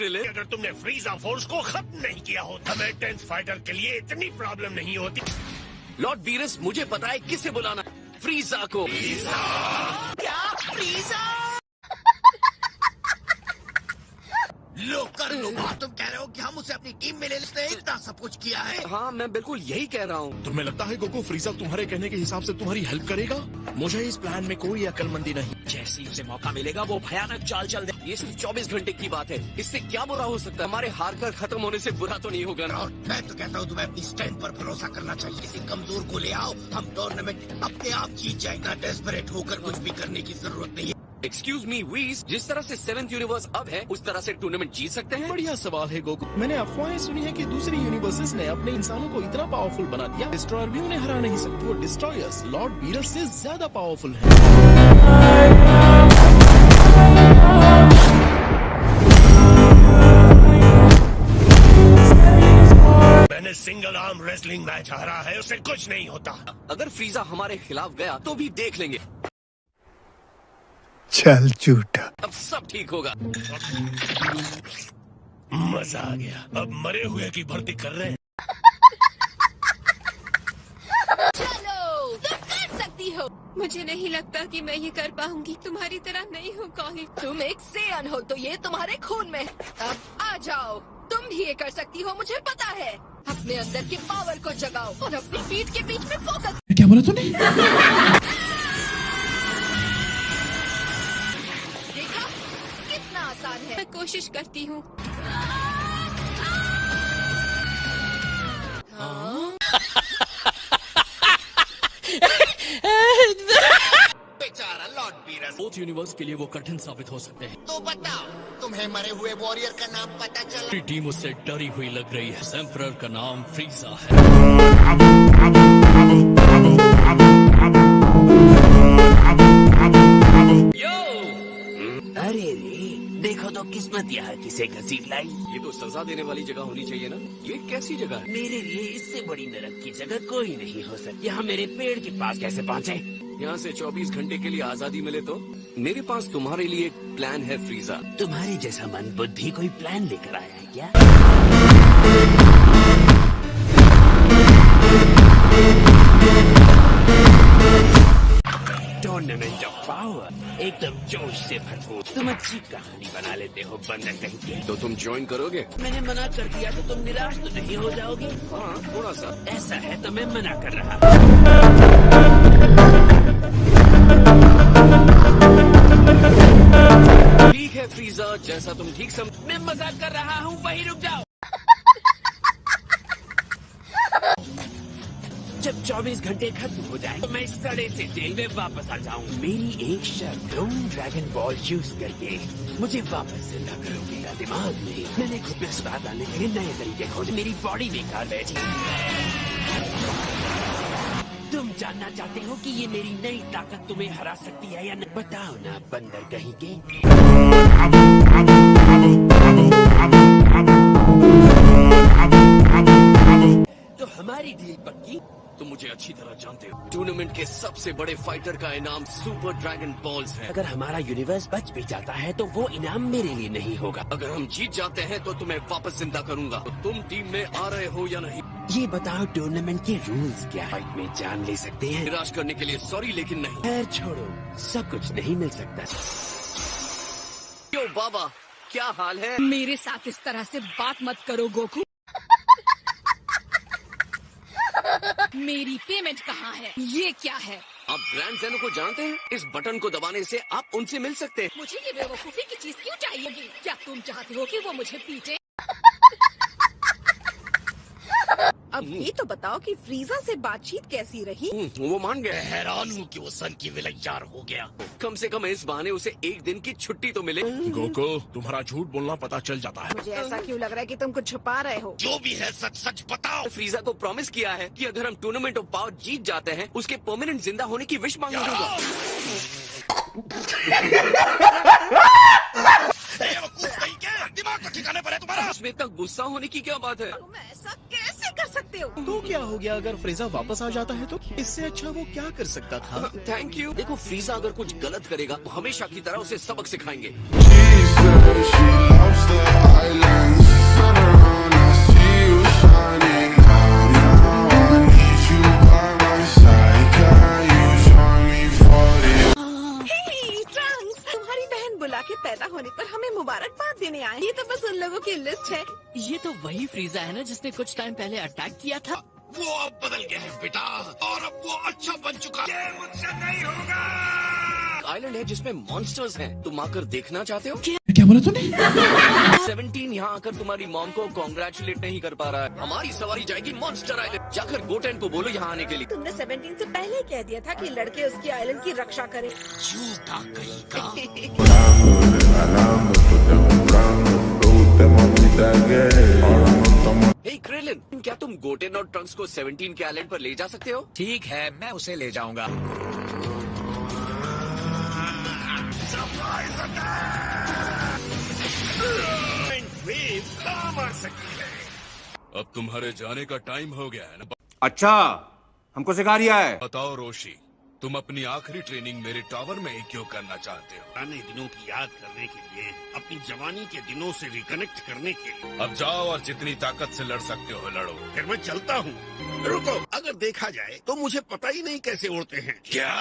अगर तुमने फ्रीजा फोर्स को खत्म नहीं किया होता हमें 10th फाइटर के लिए इतनी प्रॉब्लम नहीं होती। लॉर्ड बीरस, मुझे पता है किसे बुलाना। फ्रीजा को। क्या? फ्रीजा? लो कर लो बात। तुम कह रहे हो कि हम उसे अपनी टीम में ले लेते हैं? इतना सब कुछ किया है। हाँ, मैं बिल्कुल यही कह रहा हूँ। तुम्हें लगता है गोकू फ्रीजा तुम्हारे कहने के हिसाब से तुम्हारी हेल्प करेगा? मुझे इस प्लान में कोई अक्लमंदी नहीं। जैसे उसे मौका मिलेगा वो भयानक चाल चल दे। ये सिर्फ 24 घंटे की बात है। इससे क्या बुरा हो सकता है? हमारे हार कर खत्म होने से बुरा तो नहीं होगा ना? मैं तो कहता हूँ तुम्हें अपनी स्ट्रेंथ पर भरोसा करना चाहिए। किसी कमजोर को ले आओ, हम टूर्नामेंट अपने आप जीत जाएगा। डेस्परेट होकर कुछ भी करने की जरूरत नहीं है। एक्सक्यूज मी वीज, जिस तरह से 7th यूनिवर्स अब है उस तरह से टूर्नामेंट जीत सकते हैं? बढ़िया सवाल है गोकू। मैंने अफवाहें सुनी है कि दूसरी यूनिवर्सेस ने अपने इंसानों को इतना पावरफुल बना दिया डिस्ट्रॉयर भी उन्हें हरा नहीं सकते। वो डिस्ट्रॉयर्स लॉर्ड बीरस से ज्यादा पावरफुल हैं। मैंने सिंगल आर्म रेसलिंग मैच हारा है, उसे कुछ नहीं होता। अगर फ्रीजा हमारे खिलाफ गया तो भी देख लेंगे। चल झूठा। अब सब ठीक होगा। मजा आ गया। अब मरे हुए की भर्ती कर रहे हैं। चलो, तुम कर सकती हो। मुझे नहीं लगता कि मैं ये कर पाऊंगी। तुम्हारी तरह नहीं हूँ कॉली। तुम एक सेयन हो तो ये तुम्हारे खून में है। अब आ जाओ, तुम भी ये कर सकती हो, मुझे पता है। अपने अंदर की पावर को जगाओ और अपनी पीठ के बीच में फोकस। क्या बोला तूने? आसान है। मैं कोशिश करती हूँ। बोथ यूनिवर्स के लिए वो कठिन साबित हो सकते हैं। तो बताओ, तुम्हें मरे हुए वॉरियर का नाम पता चला? पूरी टीम उससे डरी हुई लग रही है। एम्परर का नाम फ्रीजा है। अरे रे, देखो तो किस्मत यहाँ किसे घसीट लाई। ये तो सजा देने वाली जगह होनी चाहिए ना। ये कैसी जगह है? मेरे लिए इससे बड़ी नरक की जगह कोई नहीं हो सकती। यहाँ मेरे पेड़ के पास कैसे पहुँचे? यहाँ से 24 घंटे के लिए आजादी मिले तो? मेरे पास तुम्हारे लिए एक प्लान है फ्रीजा। तुम्हारे जैसा मन बुद्धि कोई प्लान लेकर आया है क्या? टूर्नामेंट ऑफ पावर, एकदम जोश से भरपूर। तुम अच्छी कहानी बना लेते हो बंदर कहीं के। तो तुम ज्वाइन करोगे? मैंने मना कर दिया तो तुम निराश तो नहीं हो जाओगे? हाँ, थोड़ा सा। ऐसा है तो मैं मना कर रहा हूँ। ठीक है फ्रीजा, जैसा तुम ठीक समझ। मैं मजाक कर रहा हूँ, वहीं रुक जाओ। जब 24 घंटे खत्म हो जाए तो मैं इस सड़े से जेल में वापस आ जाऊँ। मेरी एक शर्त, तुम ड्रैगन बॉल यूज करके मुझे वापस जिंदा करोगे। दिमाग में मैंने खुद में सुधार डालने के लिए नए तरीके खोजे। मेरी बॉडी बेकार बैठी। तुम जानना चाहते हो कि ये मेरी नई ताकत तुम्हें हरा सकती है या नहीं? बताओ ना बंदर कहीं के। तो हमारी डील पक्की? तुम मुझे अच्छी तरह जानते हो। टूर्नामेंट के सबसे बड़े फाइटर का इनाम सुपर ड्रैगन बॉल्स है। अगर हमारा यूनिवर्स बच भी जाता है तो वो इनाम मेरे लिए नहीं होगा। अगर हम जीत जाते हैं तो तुम्हें वापस जिंदा करूंगा। तो तुम टीम में आ रहे हो या नहीं? ये बताओ टूर्नामेंट के रूल्स क्या? फाइट में जान ले सकते हैं? निराश करने के लिए सॉरी, लेकिन नहीं। खैर छोड़ो, सब कुछ नहीं मिल सकता। क्यों बाबा, क्या हाल है? मेरे साथ इस तरह से बात मत करो गोकू। मेरी पेमेंट कहाँ है? ये क्या है? आप ग्रैंड ज़ेनो को जानते हैं? इस बटन को दबाने से आप उनसे मिल सकते हैं। मुझे ये बेवकूफी की चीज क्यों चाहिए? क्या तुम चाहते हो कि वो मुझे पीटे? अब ये तो बताओ कि फ्रीजा से बातचीत कैसी रही? वो मान गए। हैरान हूँ कि वो सन की विलैयार हो गया। कम से कम इस बहाने उसे एक दिन की छुट्टी तो मिले। गोको, तुम्हारा झूठ बोलना पता चल जाता है। मुझे ऐसा क्यों लग रहा है कि तुम कुछ छुपा रहे हो? जो भी है सच सच बताओ। फ्रीजा को प्रॉमिस किया है कि अगर हम टूर्नामेंट ऑफ पावर जीत जाते हैं उसके परमानेंट जिंदा होने की विश मांग लूंगा। दिमाग तो ठिकाने पर है तुम्हारा। उसमें इतना गुस्सा होने की क्या बात है? तुम ऐसा कैसे कर सकते हो? तो क्या हो गया अगर फ्रीजा वापस आ जाता है तो? इससे अच्छा वो क्या कर सकता था? Thank you. देखो फ्रीजा अगर कुछ गलत करेगा तो हमेशा की तरह उसे सबक सिखाएंगे। तुम्हारी बहन बुला के पैदा होने पर हमें मुबारकबाद देने आए। ये तो बस उन लोगों की लिस्ट है। ये तो वही फ्रीजा है ना जिसने कुछ टाइम पहले अटैक किया था? वो अब बदल गया है बेटा, और अब वो अच्छा बन चुका है। ये मुझसे नहीं होगा। आइलैंड है जिसमें मॉन्स्टर्स हैं। तुम आकर देखना चाहते हो? क्या बोला तूने? 17 यहाँ आकर तुम्हारी मॉम को कॉन्ग्रेचुलेट नहीं कर पा रहा है। हमारी सवारी जाएगी मॉन्स्टर आइलैंड। जाकर गोटेन को बोलो यहाँ आने के लिए। तुमने 17 से पहले कह दिया था कि लड़के उसकी आइलैंड की रक्षा करें। झूठा कहीं का। हे क्रेलिन, क्या तुम गोटेन और ट्रंक्स को 17 के आइलैंड पर ले जा सकते हो? ठीक है, मैं उसे ले जाऊंगा। अब तुम्हारे जाने का टाइम हो गया है ना। अच्छा, हमको सिखा रिया है। बताओ रोशी, तुम अपनी आखिरी ट्रेनिंग मेरे टावर में ही क्यों करना चाहते हो? पुराने दिनों की याद करने के लिए, अपनी जवानी के दिनों से रिकनेक्ट करने के लिए। अब जाओ और जितनी ताकत से लड़ सकते हो लड़ो। फिर मैं चलता हूँ। रुको, अगर देखा जाए तो मुझे पता ही नहीं कैसे उड़ते हैं। क्या?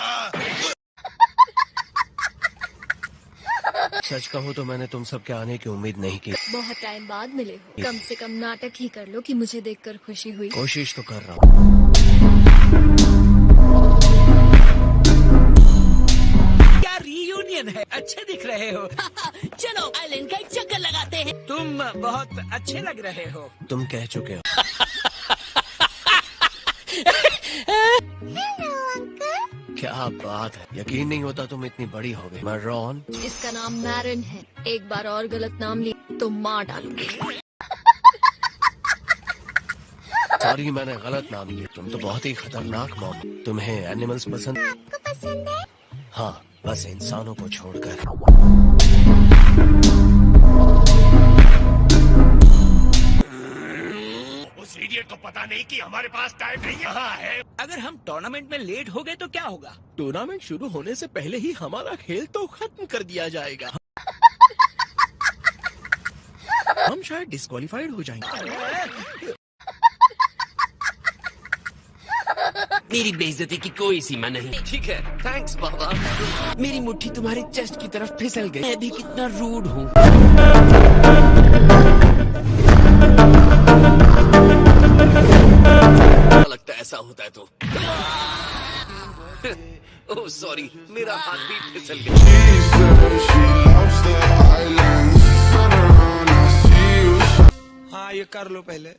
सच कहूँ तो मैंने तुम सबके आने की उम्मीद नहीं की। बहुत टाइम बाद मिले हो। कम से कम नाटक ही कर लो कि मुझे देखकर खुशी हुई। कोशिश तो कर रहा हूँ। क्या रीयूनियन है? अच्छे दिख रहे हो। चलो आइलैंड का एक चक्कर लगाते हैं। तुम बहुत अच्छे लग रहे हो। तुम कह चुके हो। हेलो अंकल, क्या बात है, यकीन नहीं होता तुम इतनी बड़ी हो गई। मैं रॉन। इसका नाम मैरन है। एक बार और गलत नाम लिया तो मार डालूंगी। सॉरी, मैंने गलत नाम लिया। तुम तो बहुत ही खतरनाक मॉम। तुम्हें एनिमल्स पसंद? आपको पसंद है? हाँ, बस इंसानों को छोड़कर। उस इडियट को पता नहीं कि हमारे पास टाइम नहीं है। अगर हम टूर्नामेंट में लेट हो गए तो क्या होगा? टूर्नामेंट शुरू होने से पहले ही हमारा खेल तो खत्म कर दिया जाएगा। हम शायद डिस्क्वालीफाइड हो जाएंगे। मेरी बेइज्जती की कोई सीमा नहीं। ठीक है, थैंक्स बाबा। मेरी मुट्ठी तुम्हारे चेस्ट की तरफ फिसल गई। मैं भी कितना रूड हूँ। लगता है ऐसा होता है तो। ओह सॉरी, मेरा हाथ भी फिसल गया। हाँ, ये कर लो पहले।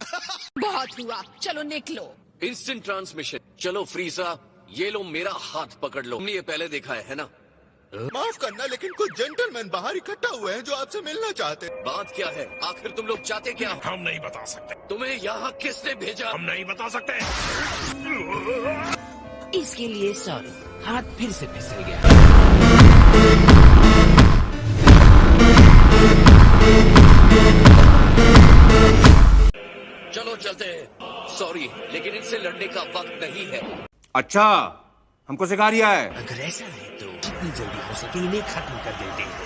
बहुत हुआ, चलो निकलो। Instant transmission. चलो फ्रीजा, ये लो मेरा हाथ पकड़ लो। तुमने ये पहले देखा है ना? माफ करना, लेकिन कुछ जेंटलमैन बाहर इकट्ठा हुए हैं जो आपसे मिलना चाहते हैं। बात क्या है? आखिर तुम लोग चाहते क्या? हम नहीं बता सकते। तुम्हें यहाँ किसने भेजा? हम नहीं बता सकते। इसके लिए सॉरी, हाथ फिर से फिसल गया। चलो चलते हैं। सॉरी, लेकिन इनसे लड़ने का वक्त नहीं है। अच्छा, हमको सिखा रिया है। अगर ऐसा है तो जितनी जल्दी हो सके इन्हें खत्म कर देते हैं।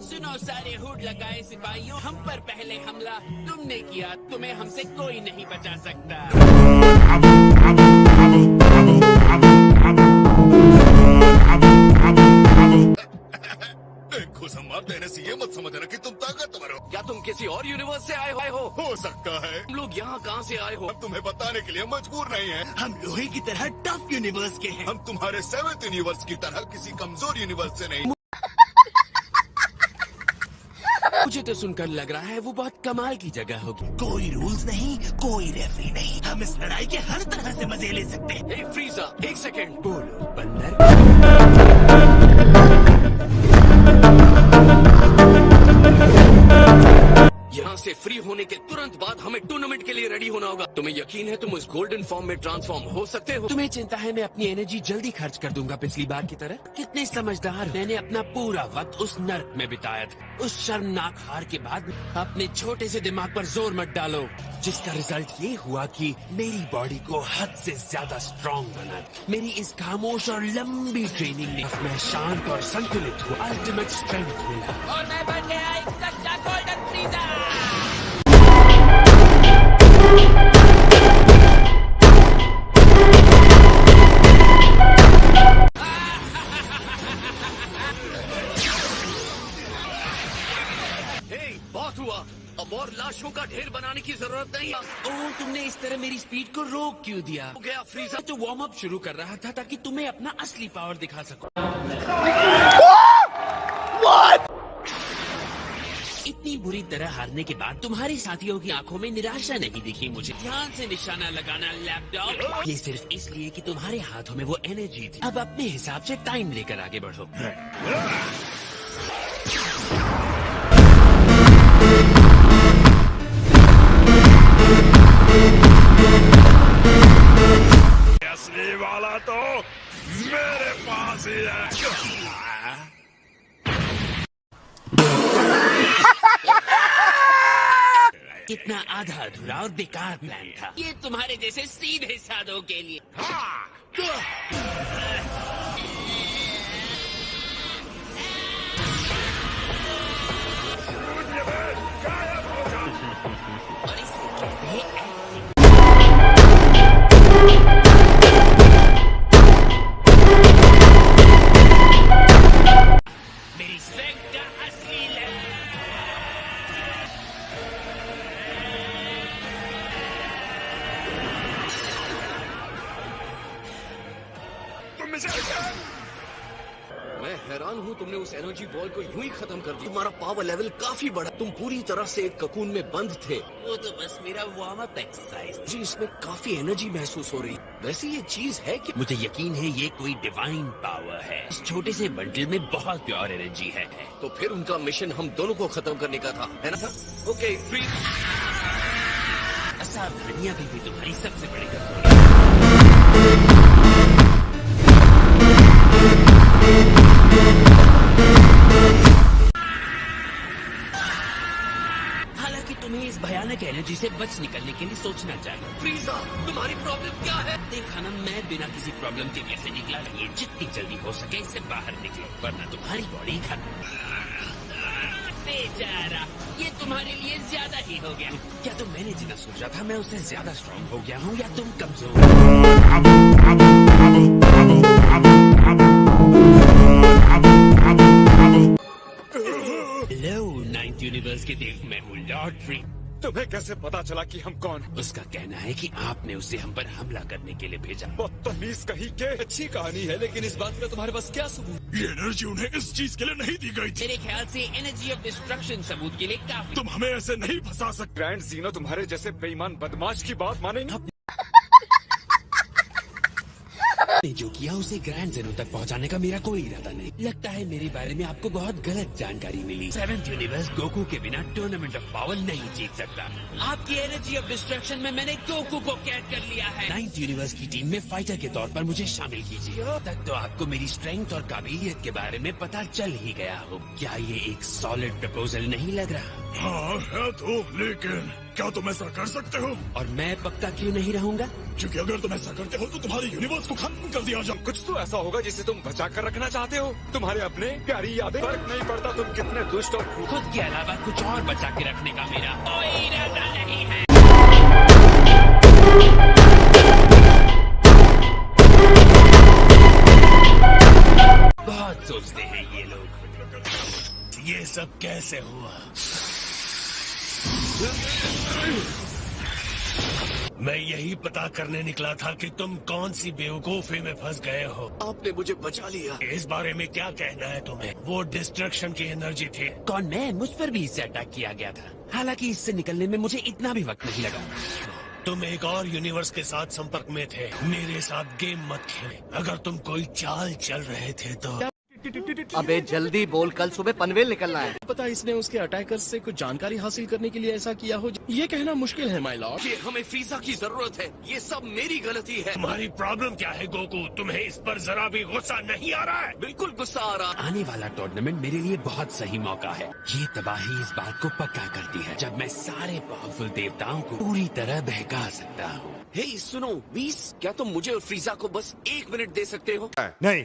सुनो सारे हुड लगाए सिपाहियों, हम पर पहले हमला तुमने किया, तुम्हें हमसे कोई नहीं बचा सकता। घुसा मार देने से ये मत समझना कि तुम ताकतवर हो। क्या तुम किसी और यूनिवर्स से आए हो? हो सकता है। तुम लोग यहाँ कहाँ से आए हो? हम तुम्हें बताने के लिए मजबूर नहीं है। हम लोहे की तरह टफ यूनिवर्स के हैं। हम तुम्हारे 7th यूनिवर्स की तरह किसी कमजोर यूनिवर्स से नहीं। मुझे तो सुनकर लग रहा है वो बहुत कमाल की जगह होगी। कोई रूल्स नहीं, कोई रेफरी नहीं। हम इस लड़ाई के हर तरह से मजे ले सकते हैं। एक फ्रीजा, एक सेकंड। बोलो बंदर। यहाँ से फ्री होने के तुरंत बाद हमें टूर्नामेंट के लिए रेडी होना होगा। तुम्हें यकीन है तुम उस गोल्डन फॉर्म में ट्रांसफॉर्म हो सकते हो? तुम्हें चिंता है मैं अपनी एनर्जी जल्दी खर्च कर दूंगा पिछली बार की तरह? कितने समझदार। मैंने अपना पूरा वक्त उस नर्क में बिताया था। उस शर्मनाक हार के बाद अपने छोटे से दिमाग पर जोर मत डालो, जिसका रिजल्ट ये हुआ कि मेरी बॉडी को हद से ज्यादा स्ट्रॉन्ग बना। मेरी इस खामोश और लंबी ट्रेनिंग ने मैं शांत और संतुलित हुआ, अल्टीमेट स्ट्रेंथ मिला और मैं बन गया एक सच्चा गोल्डन फ्रीजा। बहुत हुआ, अब और लाशों का ढेर बनाने की जरूरत नहीं है। ओह, तुमने इस तरह मेरी स्पीड को रोक क्यों दिया? हो गया फ्रीजा। तो वार्म अप शुरू कर रहा था ताकि तुम्हें अपना असली पावर दिखा सको। इतनी बुरी तरह हारने के बाद तुम्हारे साथियों की आंखों में निराशा नहीं दिखी मुझे। ध्यान से निशाना लगाना लैपटॉप। ये सिर्फ इसलिए कि तुम्हारे हाथों में वो एनर्जी थी। अब अपने हिसाब से टाइम लेकर आगे बढ़ो। असली वाला तो मेरे पास ही है। कितना आधा अधूरा और बेकार प्लान था ये तुम्हारे जैसे सीधे साधों के लिए। और इसे कहते हैं मेरी स्ट्रेंथ का असली लेवल। मैं हैरान हूँ तुमने उस एनर्जी बॉल को यूं ही खत्म कर दिया। तुम्हारा पावर लेवल काफी बढ़ा। तुम पूरी तरह से एक ककून में बंद थे। वो तो बस मेरा वार्म अप एक्सरसाइज। जी इसमें काफी एनर्जी महसूस हो रही। वैसे ये चीज है कि मुझे यकीन है ये कोई डिवाइन पावर है। इस छोटे से बंडल में बहुत प्योर एनर्जी है। तो फिर उनका मिशन हम दोनों को खत्म करने का था, है ना? Okay free. असावधानियां भी तुम्हारी सबसे बड़ी कमजोरी। हालांकि तुम्हें इस भयानक एनर्जी से बच निकलने के लिए सोचना चाहिए। फ्रीजा, तुम्हारी प्रॉब्लम क्या है? देखा ना, मैं बिना किसी प्रॉब्लम के कैसे निकला। ये जितनी जल्दी हो सके इससे बाहर निकलो, वरना तुम्हारी बॉडी खत्म। बेचारा, ये तुम्हारे लिए ज्यादा ही हो गया। क्या तो मैंने जितना सोचा था मैं उससे ज्यादा स्ट्रॉन्ग हो गया हूँ, या तुम कमजोर? हेलो नाइन्थ यूनिवर्स के देव, मैं हूँ लॉर्ड फ्री। तुम्हें कैसे पता चला कि हम कौन? उसका कहना है कि आपने उसे हम पर हमला करने के लिए भेजा। बदतमीज कहीं के। अच्छी कहानी है, लेकिन इस बात का तुम्हारे पास क्या सबूत? ये एनर्जी उन्हें इस चीज के लिए नहीं दी गई थी। मेरे ख्याल से एनर्जी ऑफ डिस्ट्रक्शन सबूत के लिए काफी। तुम हमें ऐसे नहीं फंसा सकते। ग्रैंड जीनो तुम्हारे जैसे बेईमान बदमाश की बात मानेंगे? ने जो किया उसे ग्रैंड जेनो तक पहुंचाने का मेरा कोई इरादा नहीं। लगता है मेरे बारे में आपको बहुत गलत जानकारी मिली। 7th यूनिवर्स गोकू के बिना टूर्नामेंट ऑफ पावर नहीं जीत सकता। आपकी एनर्जी ऑफ डिस्ट्रक्शन में मैंने गोकू को कैद कर लिया है। 9th यूनिवर्स की टीम में फाइटर के तौर पर मुझे शामिल कीजिए। तक तो आपको मेरी स्ट्रेंथ और काबिलियत के बारे में पता चल ही गया हो। क्या ये एक सॉलिड प्रपोजल नहीं लग रहा? हाँ है तो, लेकिन क्या तुम ऐसा कर सकते हो? और मैं पक्का क्यों नहीं रहूंगा? क्योंकि अगर तुम ऐसा करते हो तो तुम्हारे यूनिवर्स को खत्म कर दिया जाए। कुछ तो ऐसा होगा जिसे तुम बचा कर रखना चाहते हो। तुम्हारे अपने प्यारी यादें। फर्क नहीं पड़ता तुम कितने दुष्ट और खुद के अलावा कुछ और बचा के रखने का मेरा कोई इरादा नहीं है। बहुत सोचते हैं ये लोग। ये सब कैसे हुआ? मैं यही पता करने निकला था कि तुम कौन सी बेवकूफी में फंस गए हो। आपने मुझे बचा लिया। इस बारे में क्या कहना है तुम्हें? वो डिस्ट्रक्शन की एनर्जी थी। कौन मैं? मुझ पर भी इससे अटैक किया गया था। हालांकि इससे निकलने में मुझे इतना भी वक्त नहीं लगा। तुम एक और यूनिवर्स के साथ संपर्क में थे। मेरे साथ गेम मत खेले। अगर तुम कोई चाल चल रहे थे तो। अबे जल्दी बोल, कल सुबह पनवेल निकलना है। पता इसने उसके अटैकर्स से कुछ जानकारी हासिल करने के लिए ऐसा किया हो, ये कहना मुश्किल है माय लॉर्ड। ये हमें फ्रीजा की जरूरत है। ये सब मेरी गलती है। तुम्हारी प्रॉब्लम क्या है गोकू? तुम्हें इस पर जरा भी गुस्सा नहीं आ रहा है? बिल्कुल गुस्सा आ रहा। आने वाला टूर्नामेंट मेरे लिए बहुत सही मौका है। ये तबाही इस बात को पक्का करती है जब मैं सारे पावरफुल देवताओं को पूरी तरह बहका सकता हूँ। हे सुनो 20, क्या तुम मुझे और फ्रीजा को बस 1 मिनट दे सकते हो? नहीं।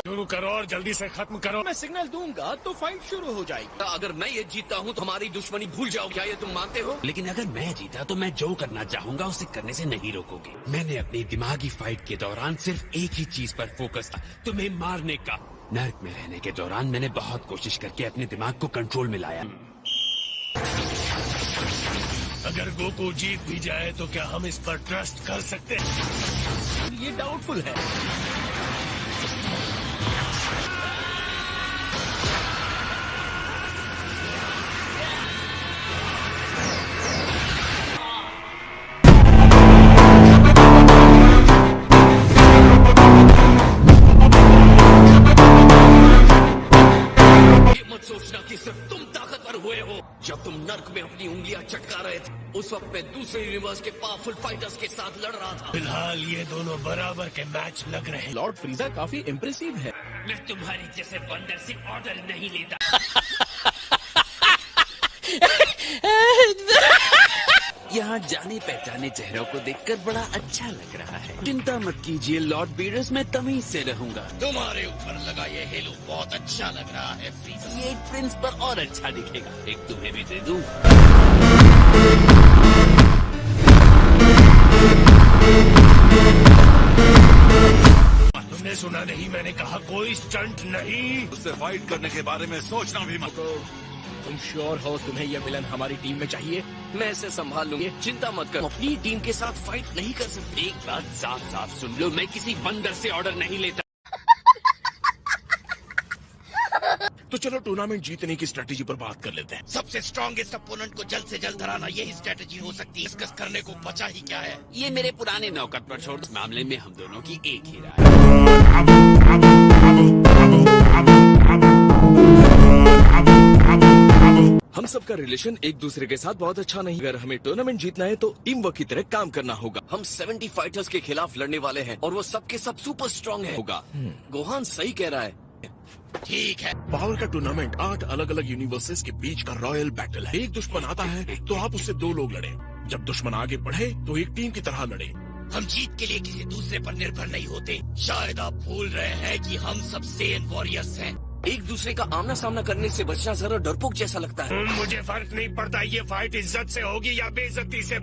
शुरू करो और जल्दी से खत्म करो। मैं सिग्नल दूंगा तो फाइट शुरू हो जाएगी। अगर मैं ये जीता हूँ तो हमारी दुश्मनी भूल जाओ। क्या ये तुम मानते हो? लेकिन अगर मैं जीता तो मैं जो करना चाहूंगा उसे करने से नहीं रोकोगे। मैंने अपनी दिमागी फाइट के दौरान सिर्फ एक ही चीज पर फोकस था, तुम्हें मारने का। नर्क में रहने के दौरान मैंने बहुत कोशिश करके अपने दिमाग को कंट्रोल में लाया। अगर गोकू जीत भी जाए तो क्या हम इस पर ट्रस्ट कर सकते हैं? ये डाउटफुल है। सोचना कि सिर्फ तुम ताकतवर हुए हो। जब तुम नर्क में अपनी उंगलियां चटका रहे थे उस वक्त मैं दूसरे यूनिवर्स के पावरफुल फाइटर्स के साथ लड़ रहा था। फिलहाल ये दोनों बराबर के मैच लग रहे हैं। लॉर्ड फ्रीजा काफी इम्प्रेसिव है। मैं तुम्हारी जैसे बंदर से ऑर्डर नहीं लेता। यहाँ जाने पहचाने चेहरों को देखकर बड़ा अच्छा लग रहा है। चिंता मत कीजिए लॉर्ड बीडर्स, मैं तमीज से रहूंगा। तुम्हारे ऊपर लगा ये हेलो बहुत अच्छा लग रहा है। ये एक प्रिंस पर और अच्छा दिखेगा। एक तुम्हें भी दे दूं। तुमने सुना नहीं? मैंने कहा कोई स्टंट नहीं। उससे फाइट करने के बारे में सोचना भी मत। तुम श्योर हो तुम्हें यह विलन हमारी टीम में चाहिए? मैं इसे संभाल लूंगी, चिंता मत कर। अपनी टीम के साथ फाइट नहीं कर सकते। एक बात साफ साफ सुन लो, मैं किसी बंदर से ऑर्डर नहीं लेता। तो चलो टूर्नामेंट जीतने की स्ट्रेटेजी पर बात कर लेते हैं। सबसे स्ट्रॉन्गेस्ट अपोनेंट को जल्द से जल्द हराना यही स्ट्रेटेजी हो सकती है। डिस्कस करने को बचा ही क्या है। ये मेरे पुराने नौकर पर छोड़, इस मामले में हम दोनों की एक ही राय है। हम सबका रिलेशन एक दूसरे के साथ बहुत अच्छा नहीं। अगर हमें टूर्नामेंट जीतना है तो टीम वर्क की तरह काम करना होगा। हम 70 फाइटर्स के खिलाफ लड़ने वाले हैं और वो सब के सब सुपर स्ट्रांग है। होगा गोहान सही कह रहा है। ठीक है। पावर का टूर्नामेंट 8 अलग अलग यूनिवर्सेस के बीच का रॉयल बैटल है। एक दुश्मन आता है तो आप उससे 2 लोग लड़े। जब दुश्मन आगे बढ़े तो एक टीम की तरह लड़े। हम जीत के लिए किसी दूसरे पर निर्भर नहीं होते। शायद आप भूल रहे हैं कि हम सब सेन वॉरियर्स हैं। एक दूसरे का आमना सामना करने से बचना जरा डरपोक जैसा लगता है। मुझे फर्क नहीं पड़ता ये फाइट इज्जत से होगी या बेइज्जती से।